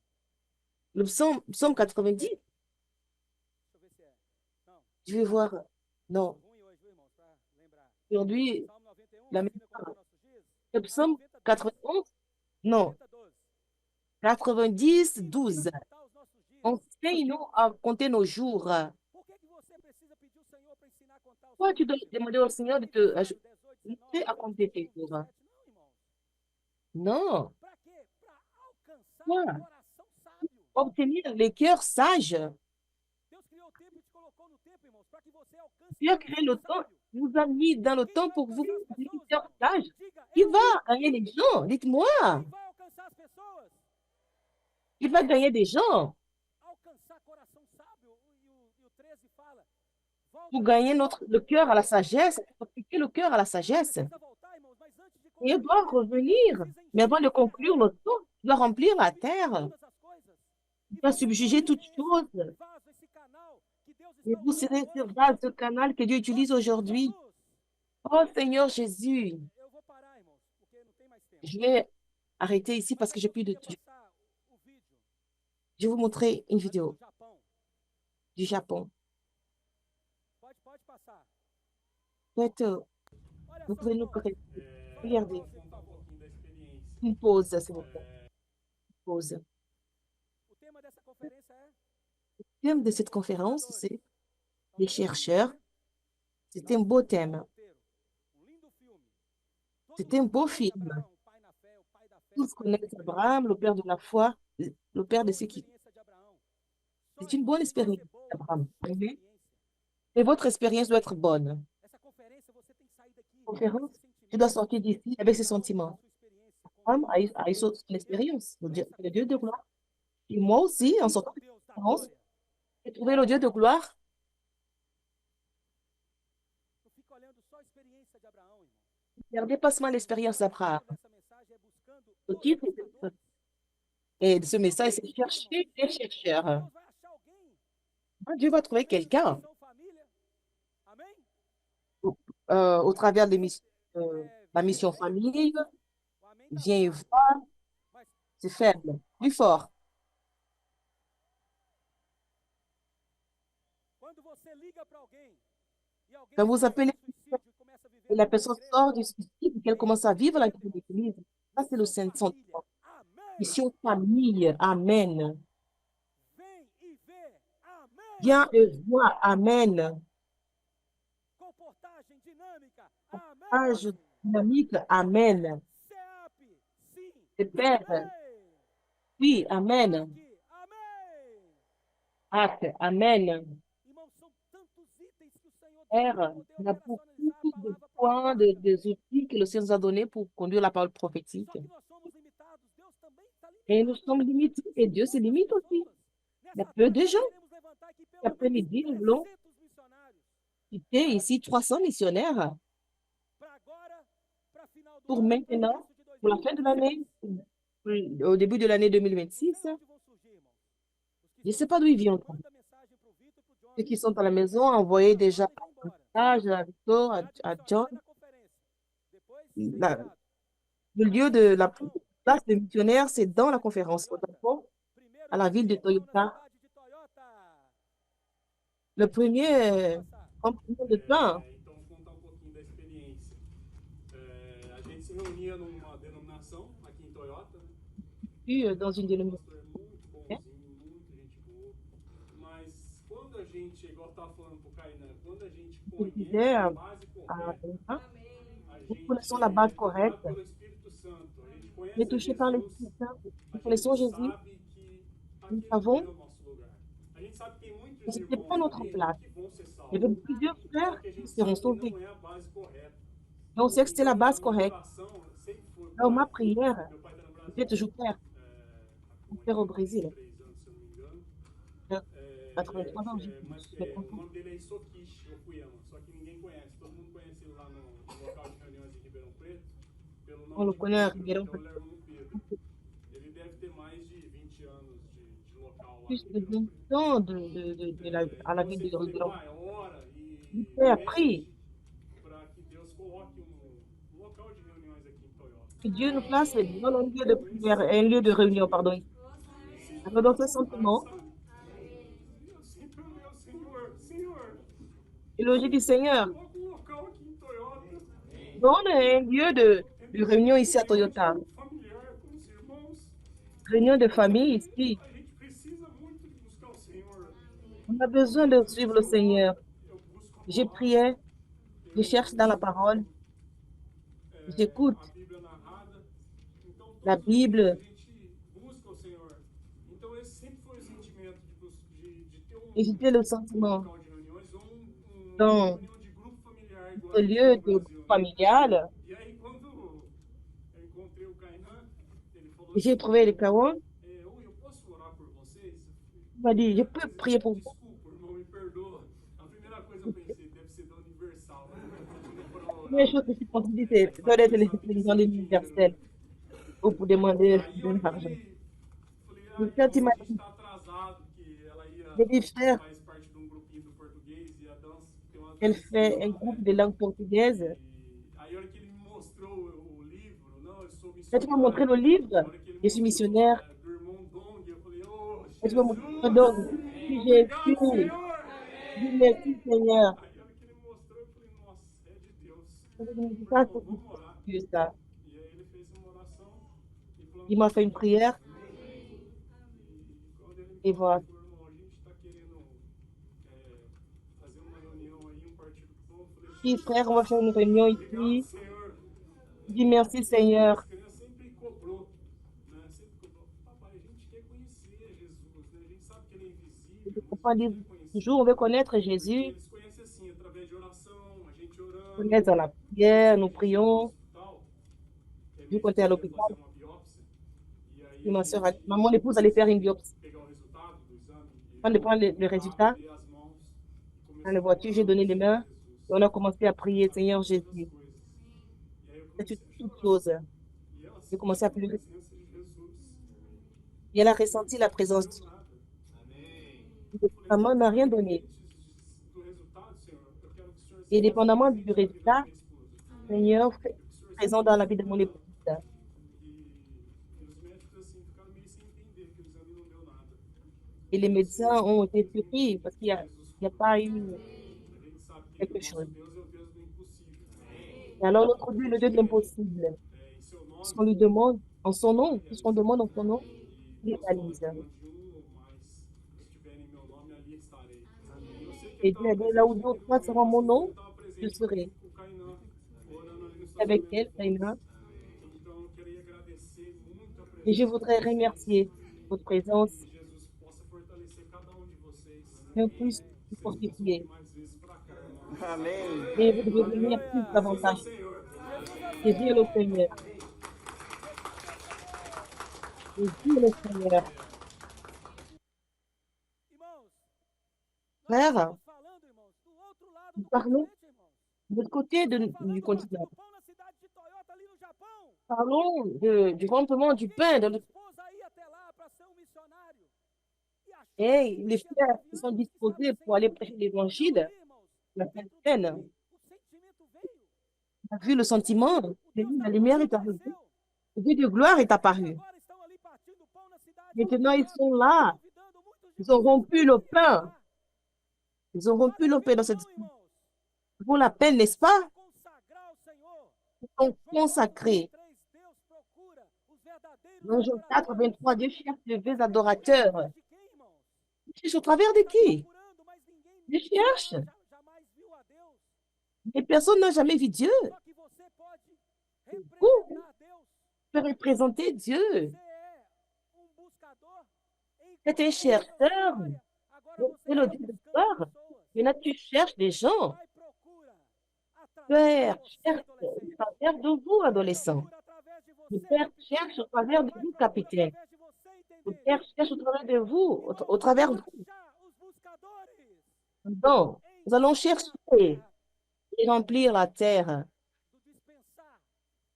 Le psaume 90, Deixa eu ver se é. Não, je vais voir. Non, ruim hoje, viu, irmãos, para lembrar. aujourd'hui, Salmo 91, la ensina como é nossos dias. le Ah, psaume 90, 91, non, 90, 12. 90, Ensina-nos 12. a contar os nossos dias. Enseigne-nous à compter nos jours. Por que você precisa pedir o Senhor para ensinar a contar os Pourquoi seus tu dois dias? demander au Seigneur de te Aniversário, 18, 19, ajouter à compter tes 21, jours? 27. Não, irmãos. Non. Para quê? Para alcançar Quoi? o coração sábio. Obtenir les cœurs sages. Deus criou o tempo e te colocou no tempo, irmãos, para que você alcance Dieu o a créé le coração temps, sábio. il vous a mis dans le Quem temps vai pour vous, alcançar as les pessoas, cœurs irmãos? sages. Diga, Qui eu. va gagner les gens? Dites-moi. Quem vai alcançar as pessoas? Qui va gagner des gens? Alcançar coração sábio. E o 13 fala. Volta Pour ao gagner Senhor. le cœur à la sagesse, pour appliquer le cœur à la sagesse. Precisa voltar, irmãos, mas antes de Et il concluir, doit o tempo, revenir. precisa Mais avant encher de a terra. conclure le temps, il doit remplir la Subjugar terre. todas as coisas. Il E doit você subjuger toutes esse choses. vaso, esse canal que Deus Et está vous usando serez ce hoje. vase, ce canal que Dieu Ó utilise Senhor aujourd'hui. Jesus. Oh Seigneur Jésus, Eu vou parar, irmãos, porque não tem mais tempo. je vais arrêter ici Mas parce se que eu j'ai plus de conseguir temps. passar o vídeo Je vais vous montrer une do vidéo Japão, du Japon. pode passar. Faites, Olha vous só, pouvez nous irmãos. corriger. Só Regardez. pausa aí, por favor. Une pause, s'il vous plaît. Pause. O tema dessa conferência é Le thème de cette conférence, c'est É um les tema chercheurs. lindo, né? C'est un beau thème. Roteiro. Lindo filme. Todo C'est un mundo beau conhece film. Abraão, o pai na fé, o pai da fé. Tous o pai da connaissent experiência. Abraham, le père de la foi, le père de Boa ceux qui... experiência de Abraão. C'est une bonne Só tem que expérience, ser boa, Abraham. sua Amen. experiência. Et votre expérience doit être bonne. Essa conferência, você tem que sair daqui Conférence, com esse tu dois sentimento. sortir d'ici avec ces Abraão, sentiments. sua experiência com Abraham Deus. a eu son expérience, Essa le Dieu de conferência. gloire. Et moi aussi, en sortant O de Deus cette da conférence, glória. j'ai trouvé le Dieu de gloire. Não fica olhando só a experiência de Abraão, irmão. Regardez pas seulement l'expérience d'Abraham. O título dessa mensagem é Buscando Le os titre Buscadores. de ce message, c'est Chercher les chercheurs. Deus vai achar alguém. Dieu va trouver quelqu'un Missão família. Amém? au travers de la mission Amém? famille. O amém tá Viens et fraco, vois, mas c'est faible, plus fort. quando você liga para alguém e alguém Quand vous sai appelez do suicídio e começa a viver et la na personne igreja, sort du suicide et qu'elle commence à vivre la vie de l'Église, ça c'est le missão sentiment. família. Amém. Mission famille, Amen. Vem e vê. Amém. Viens et vois, Amen. Comportagem dinâmica. Âge Amém. dynamique, Amen. CEAP. Sim. Le Père, Amém. oui, Amen. Aqui. Amém. Acte, Amen. Irmãos, são tantos itens que o Senhor tem Père, para poder il y a beaucoup operacionalizar a de palavra points, profética. des outils que le Seigneur nous a donnés pour conduire la parole prophétique. Só que nós somos limitados. Deus também está Et nous limitado. sommes limités, et Dieu se limite aussi. Il y a peu de gens. Queremos levantar aqui Cet pelo menos après-midi, nous voulons 300 missionários citer ici 300 missionnaires para agora, para final do pour ano, maintenant, para início de pour la fin de 2026. l'année, au début de l'année 2026. Não sei onde vão surgir, irmãos. Os que Je ne sais estão pas d'où ils viennent. manda mensagem pro Vitor e pro John. Ceux qui sont à la maison, envoyez déjà un message à Victor, à John. Da conferência. Depois, La- feriado. Le lieu de la place de missionnaire, c'est dans la conférence au Japon, Primeiro à la ville de Japão, na Toyota. cidade de Toyota. Le premier Passar. compliment de pain, Então reunia numa denominação aqui em Toyota, né? Dans une O dénomination. pastor é muito bonzinho, muita gente boa. Mas quando a gente, igual eu estava falando pro Kainan, quando a gente Je conhece disais a à base à correta, Benoît, a nous gente connaissons la base é tocado correcte, pelo Espírito Santo, a gente on est conhece a touché par Jesus, l'Esprit Saint, nous a connaissons gente Jésus, sabe que nous aquele não é savons o nosso lugar. A gente sabe que tem que muitos ce n'était pas irmãos notre ali place. que vão ser Il y avait salvos. plusieurs Só frères que a qui gente seront sabe que sauvés. não é a base correta. Mais on sait que c'est la Então, a base minha correcte. oração sempre foi, Alors, ma pai, prière, meu pai está no c'était Brasil, toujours Père, com Père au Brésil. 83 anos, se eu não me engano. J'ai 83 ans, j'ai Mas plus de o 30 ans. nome dele é Isokishi Okuyama, só que ninguém conhece. Todo mundo conhece ele lá no local de reuniões em Ribeirão Preto, pelo On nome le de connaît à Pedro, Ribeirão então Preto. ele é irmão Pedro. Ele deve ter mais de 20 anos de local lá Plus em de Ribeirão 20 Preto. ans à la Então eu ville sempre de falei, Ribeirão. pai, ora Le e Père prie pede para que Deus coloque um local de reuniões aqui em Toyota. que Dieu nous place dans un lieu de prière, un lieu de réunion, pardon. Alors, dans ce sentiment, Eu sempre falei ao Senhor, Senhor, et le dit du Seigneur, coloca um local aqui em Toyota. donne un lieu de réunion ici à Toyota. Familiar com os irmãos. Réunion de famille ici. A gente precisa muito de buscar o Senhor. On a besoin de suivre le Seigneur. Eu busco J'ai prié, je cherche dans la parole, j'écoute a Bíblia narrada. Então, la todos os dias Bible. a gente busca o Senhor. Então, esse sempre foi o sentimento de ter Et j'étais le sentiment local de reuniões ou uma dans reunião de grupo familiar igual ce a gente lieu tem de no groupe Brasil, né? familial. E aí, quando eu encontrei o Kainan, ele falou J'ai assim, trouvé le Kawan. Oi, eu posso orar por vocês? Il m'a dit, je peux prier pour vous. Desculpa, irmão, me perdoa. A primeira coisa eu pensei, deve ser da Universal. La première chose que je pense, c'est ça doit être les télévisions universelles ou pour demander Aí de eu l'argent. falei, Et quand il a m'a gente dit, tá atrasado, que ela j'ai dit, frère, faz parte de grupinho do português e a dança, tem uma elle dança fait un lá, groupe de langue portugaise. E aí a hora que ele me mostrou o livro, não, eu sou Quand tu m'as missionário. montré le livre, A hora que ele je suis mostrou, missionnaire. do irmão Dong, eu falei, oh, Et tu m'as montré Jesus! le don. Si Obrigado, Jésus, Senhor! je dis merci Seigneur. Aí a hora que ele mostrou, eu falei, nossa, é de Deus. Ça, Falei, c'est irmão, vamos orar. Dieu, ça. E aí ele fez uma oração e falou, Il m'a fait une prière e quando ele et me falou, voilà. irmão, a gente está querendo fazer uma reunião aí, um partido bom. Eu falei, Puis frère, on va faire une réunion obrigado, ici. Senhor. Je dis merci Seigneur. As crianças sempre cobrou, né? Sempre cobrou. Papai, a gente quer conhecer Jesus, né? A gente sabe que ele é invisível, Les mas enfants a disent gente quer conhecer. toujours, on veut connaître Porque Jésus. eles conhecem assim, através de oração, a gente orando. On est dans la prière, nous prions. Hospital, Vu qu'on était à l'hôpital, fazer uma biópsia, e aí et ma soeur, mon épouse allait faire une biopsie. pegar o resultado do exame, Quand on prend le résultat, dei as mãos e dans la voiture, j'ai donné les mains et on a commencé à prier, Seigneur Jésus. E aí eu C'est comecei une toute chose. e ela J'ai commencé à pleurer. presença de Jesus. Et elle a ressenti la présence de Nada. Dieu. Maman n'a rien donné. Do resultado, Senhor, eu quero que o Senhor Et dépendamment du résultat, minha esposa. Seigneur, présent dans la vie de mon épouse. E os médicos assim ficaram meio sem entender que o exame não deu nada. Et les médecins ont été surpris parce qu'il n'y a pas eu A gente sabe que quelque o nosso chose. Deus é o Deus do impossível. Et alors notre Dieu est le Dieu de l'impossible. Em seu nome, Ce qu'on lui demande en son nom, tout ce qu'on demande en son nom, il Deus fala réalise. que onde ou mais estiverem em meu nome, ali estarei. E eu sei que Et Dieu a dit, là où deux ou trois seront mon nom, je serai o Kainan orando ali no Estados avec Unidos. elle, Taïna. Então eu queria agradecer muito a Et presença je voudrais remercier votre présence que Jesus possa fortalecer cada de vocês. et en plus vous fortifier. Mais vezes pra cá, irmão. Amém. Et vous devez venir plus davantage. Senhor. Et dire le Seigneur. Et dire le Seigneur. Irmãos, Frère, falando, irmãos, do outro lado nous do parlons continente, irmãos. de l'autre côté du Falando continent. do pão na cidade de Toyota, ali no Japão. Parlons du rompement du pain. Minha esposa ia até lá para ser um missionário. E a Et chance les de frères ter qui sont avião, disposés estava pour aller sem prêcher avião. l'évangile, Ali, irmãos, la dentro peine, dele, o sentimento veio. on a vu le sentiment, O Deus da la lumière glória est arrivée, apareceu. le Dieu de gloire est E apparu. agora estão ali partindo pão na cidade. Maintenant, ils sont là. Convidando muitos Ils ont rompu le pain. Ils ont rompu Vale a le pain dans pena cette não, irmãos? pour la peine, n'est-ce pas? Consagrar ao Senhor. sont consacrés. Deus procura os verdadeiros Dans Jean 4, adoradores. 23, Dieu cherche de vrais adorateurs. Através de quem, irmãos? Il cherche au travers de Está qui? procurando, mas ninguém Dieu cherche. jamais viu a Deus. Et personne n'a jamais vu Dieu. Só que você pode Vous representar Deus. pouvez représenter Dieu. Você é buscador. C'est un chercheur. Agora você C'est le está Dieu de buscando gloire. pessoas. Maintenant, tu cherches des gens. Pai procura Père através de você, cherche adolescente. au travers de vous, adolescents. Procura através de Le você, Père capitão. cherche au travers de Pai vous, procura capitaine. através de você, Le entender. Père cherche au travers de vous, E nós au travers de vamos vous. achar os buscadores Donc, nous allons chercher et remplir la terre. do dispensar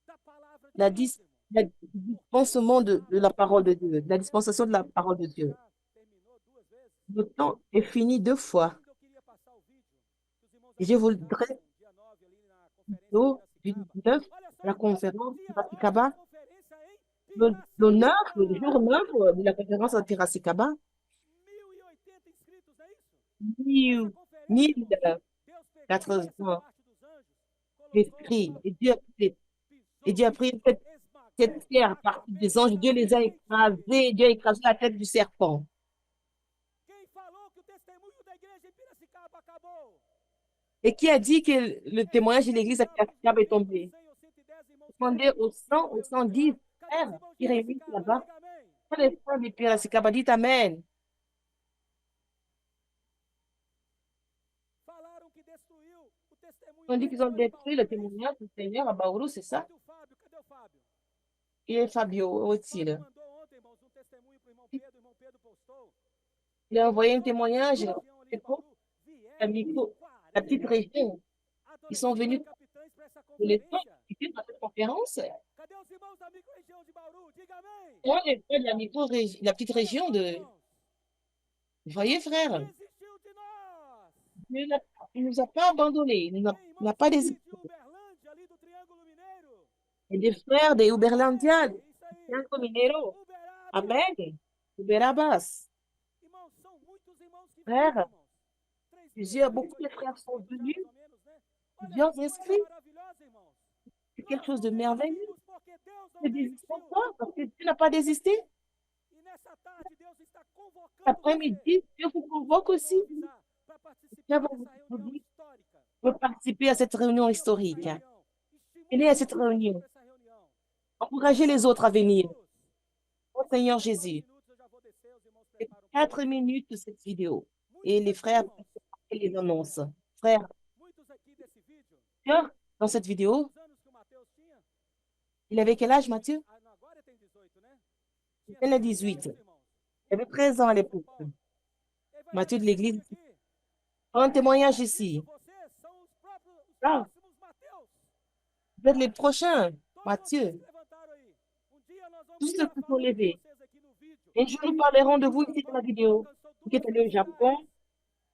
da palavra de La, Deus, dis- irmão. la dispensement de la parole de Dieu, la dispensation de la parole de Dieu. Já terminou 2 vezes. Le temps est fini 2 fois. Ainda eu queria passar o vídeo que os irmãos Et je voudrais, apresentaram dia 9 ali na conferência du de Piracicaba. 9, Olha só, la conférence de Piracicaba, conferência em le 9, le Piracicaba. jour 9 de la conférence de Piracicaba, 1080 inscritos, é isso? Essa conferência, irmãos, Deus pegou essa 1400 parte dos anjos, colocou esprits. Et Dieu a pris esmagou cette terre partie des anges. Dieu les a écrasés. Dieu a écrasé la tête du serpent. Quem falou que o testemunho da igreja em Piracicaba acabou? Et qui a dit que le témoignage de l'église à Piracicaba est tombé? 100 ou 110 irmãos que Demandez aux 100, aux 110 frères qui réunissent là-bas. diga amém. Quand les frères de Piracicaba disent Amen. Falaram que destruiu o testemunho. On dit do qu'ils ont Senhor em détruit le Bauru, é isso? témoignage du Seigneur à Bauru, c'est ça? Cadê o Fábio? Cadê o Fábio? Et Fabio Fábio Otile. mandou ontem, irmãos, um testemunho para o irmão Pedro. O irmão Pedro postou. Il a envoyé un Só témoignage. no avião ali C'est em pour Bauru, la, vieram la petite 40 région. Ils sont venus capitães para essa pour les temps conferência. qui étaient dans cette conférence. Cadê os irmãos da micro-região de Bauru? Diga amém. Moi, les frères de la petite région Olha só, de. irmãos, Vous voyez, frère, desistiu de nós. il ne nous a pas abandonnés. Il Tem n'a irmãos pas aqui désisté. de Uberlândia, ali do Triângulo Mineiro. Et des frères de Uberlandia, É, isso aí. Bianco Mineiro. Uberaba. Amen. Uberabas. Irmãos, são muitos irmãos que Frère, vieram, irmãos. beaucoup de frères sont venus. Mais ou menos, né? Olha Plusieurs que coisa inscrits. maravilhosa, irmãos. C'est quelque Nós chose de não merveilleux. desistimos porque Deus não Ne désistons desistiu. pas parce que Dieu n'a pas désisté. E nessa tarde Deus está convocando você L'après-midi, Dieu vous convoque aussi para participar Dieu dessa vous reunião dit histórica. pour participer à cette réunion historique. Venez à cette réunion. Essa reunião. Encouragez les autres à venir. Jesus, Ô Seigneur Jésus, minutos eu já vou descer, os irmãos c'est preparam. 4 minutes de cette vidéo. Et les frères les annoncent. Frères, Muitos aqui desse vídeo, dans cette vidéo, os anos que o Mateus tinha, il avait quel âge, Matthieu? não, agora tem 18, né? Il avait 18. irmãos. Il avait 13 ans à l'époque. Ele vai Matthieu de dar l'église. testemunho aqui. Un témoignage ici. Vocês são os Ah. próximos Mateus. Vous êtes les prochains, Todos Matthieu. vocês que levantaram aí. Dia nós vamos Tous ceux qui falar sont de levés. vocês aqui no vídeo. Et je nous parlerons de vous ici dans la vidéo. Vous qui êtes allé au Japon,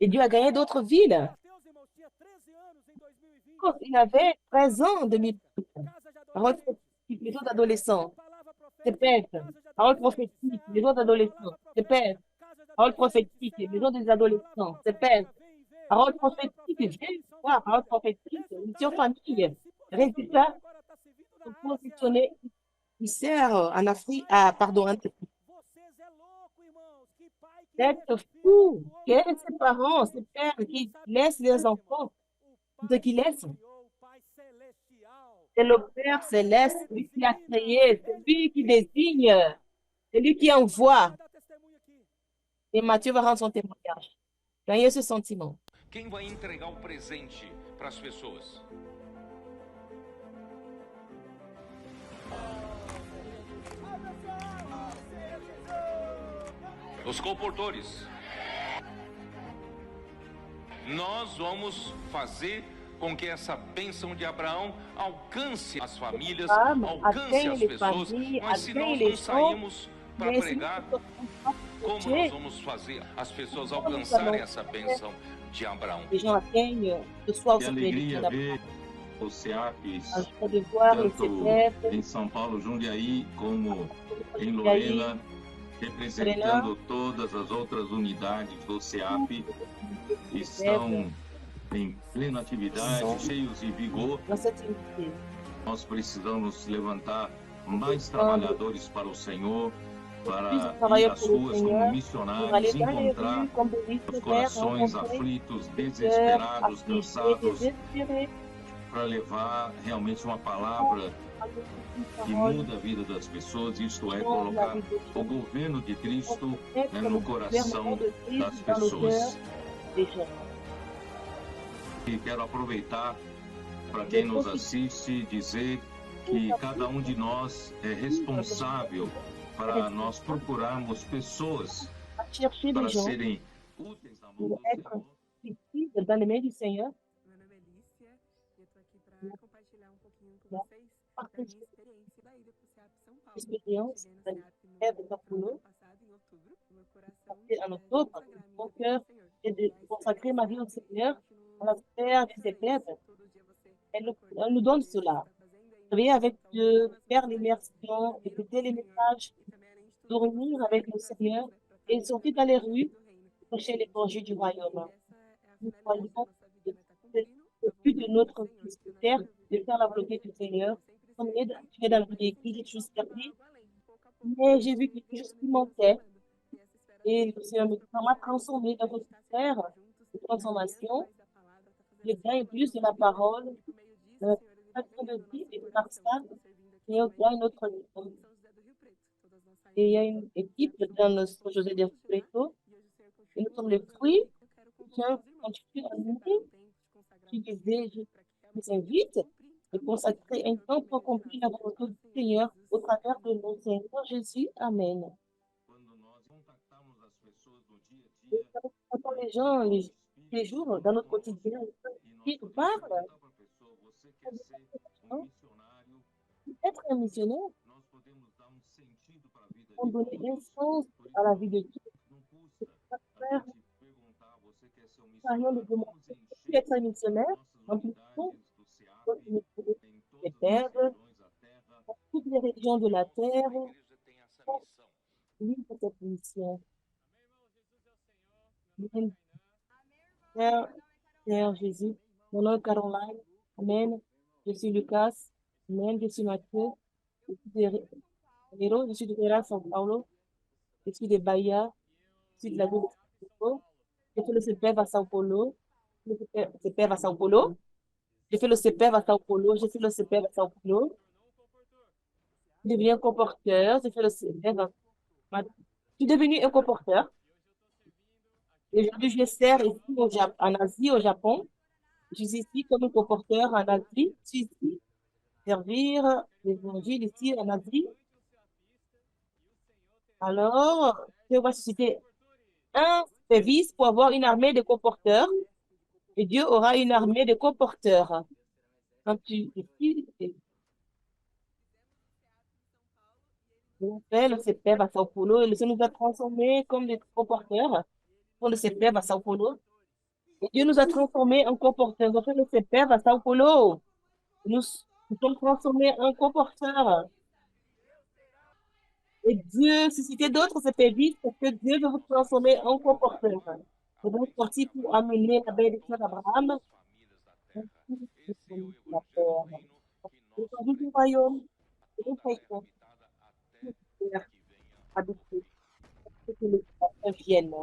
et Dieu a gagné d'autres villes. Mateus, irmãos, tinha 13 anos em 2020. Quand il avait 13 ans en 2000. Casa de Parole adolescentes. prophétique, les autres adolescents. Palavra C'est profética. père. Casa de Parole adolescentes. prophétique, les autres adolescents. C'est père. Casa de Parole adolescentes. prophétique, les autres des adolescents. C'est père. Parole prophétique, viens voir. Parole prophétique, mission famille. Résultat, Agora está servindo pour na Ásia. positionner, il sert en Afrique, ah, pardon, Vocês é louco, irmãos. Que pai que d'être fou. Quels sont ses parents, ses pères qui laissent les enfants, o ce qu'ils laissent. criou, o Pai celestial. C'est le Père céleste, lui qui a créé, c'est lui qui désigne, c'est lui qui envoie. Vai dar testemunho aqui. Et Matthieu va rendre son témoignage. Gagnez ce sentiment. Quem vai entregar o presente para as pessoas? Os comportores. Nós vamos fazer com que essa bênção de Abraão alcance as famílias, alcance as pessoas. Mas se nós não saímos para Mais pregar, si como nós vamos fazer as pessoas alcançarem essa bênção de Abraão? les gens atteignent ce soir Que cette alegria bénédiction ver o SEAPs, d'Abraham. Je de voir les tanto CPF, em São Paulo, Jundiaí, como em Lorena, representando todas as outras unidades do SEAP, estão em plena atividade, cheios de vigor, dans cette unité. Nós precisamos levantar mais trabalhadores para o Senhor, para ir às ruas como missionários, encontrar os corações aflitos, desesperados, cansados, para levar realmente uma palavra que muda a vida das pessoas, isto é, colocar o governo de Cristo, né, no coração das pessoas. E quero aproveitar para quem nos assiste dizer que cada um de nós é responsável para nós procurarmos pessoas para serem úteis na mão do Senhor. Dans les mains du Seigneur. Meu nome é Lícia e eu estou aqui para compartilhar um pouquinho com vocês da minha experiência da ida para o SEAP São Paulo. Cheguei no SEAP no ano passado, em outubro. Meu coração En octobre, mon cœur est de consacrer ma vie au Seigneur, à la sphère du CPEP. Elle nous donne cela. Travailler avec Dieu, faire l'immersion, écouter les messages, dormir avec le Seigneur et sortir dans les rues, prêcher l'évangile du royaume. Nous croyons que le but de notre ministère de faire la volonté du Seigneur. Comme tu es dans le véhicule, j'ai toujours servi, mais j'ai vu quelque chose qui manquait. Et le Seigneur m'a transformé dans votre sphère de transformation. Je gagne plus de la parole, de la façon de vivre et de faire ça. Et on gagne notre vie. Et il y a une équipe dans le São José de Preto. Et nous sommes les fruits. Quand tu fais un année, tu disais, je vous invite à consacrer un temps pour accomplir la volonté du Seigneur au travers de nos Seigneur Jésus. Amen. Quand les gens, les jours, dans notre quotidien, qui nous parlent, être un missionnaire, on donne un sens à la vie de Dieu. Rien de demander être un missionnaire, en plus les terres, toutes les régions de la terre, vivre cette mission. Seigneur Jésus, mon nom est Caroline, Amen. Je suis Lucas, Amen. Je suis Mathieu, je suis de Rera, São Paulo, je suis de Bahia, je suis de la ville de São Paulo. J'ai fait le CPEV à São Paulo. Le CPEV à São Paulo. J'ai fait le CPEV à São Paulo. J'ai fait le CPEV à São Paulo. Je suis devenu un comporteur. J'ai fait le CPEV à... Je suis devenu un comporteur. Et aujourd'hui, je sers ici en Asie, au Japon. Je suis ici comme un comporteur en Asie. Je suis ici servir l'évangile ici en Asie. Alors, je vais susciter un service pour avoir une armée de comporteurs. Et Dieu aura une armée de comporteurs. Quand tu on fait le CPEV à São Paulo et le Seigneur nous a transformés comme des comporteurs pour le CPEV à São Paulo. Et Dieu nous a transformés en comporteurs. On fait le CPEV à São Paulo. Nous sommes transformés en comporteurs. Et Dieu susciter d'autres CPEVistes parce que Dieu veut vous transformer en comporteurs. Nous sommes sortis pour amener la bénédiction d'Abraham. Le du royaume, nous faisons habiter, que les viennent.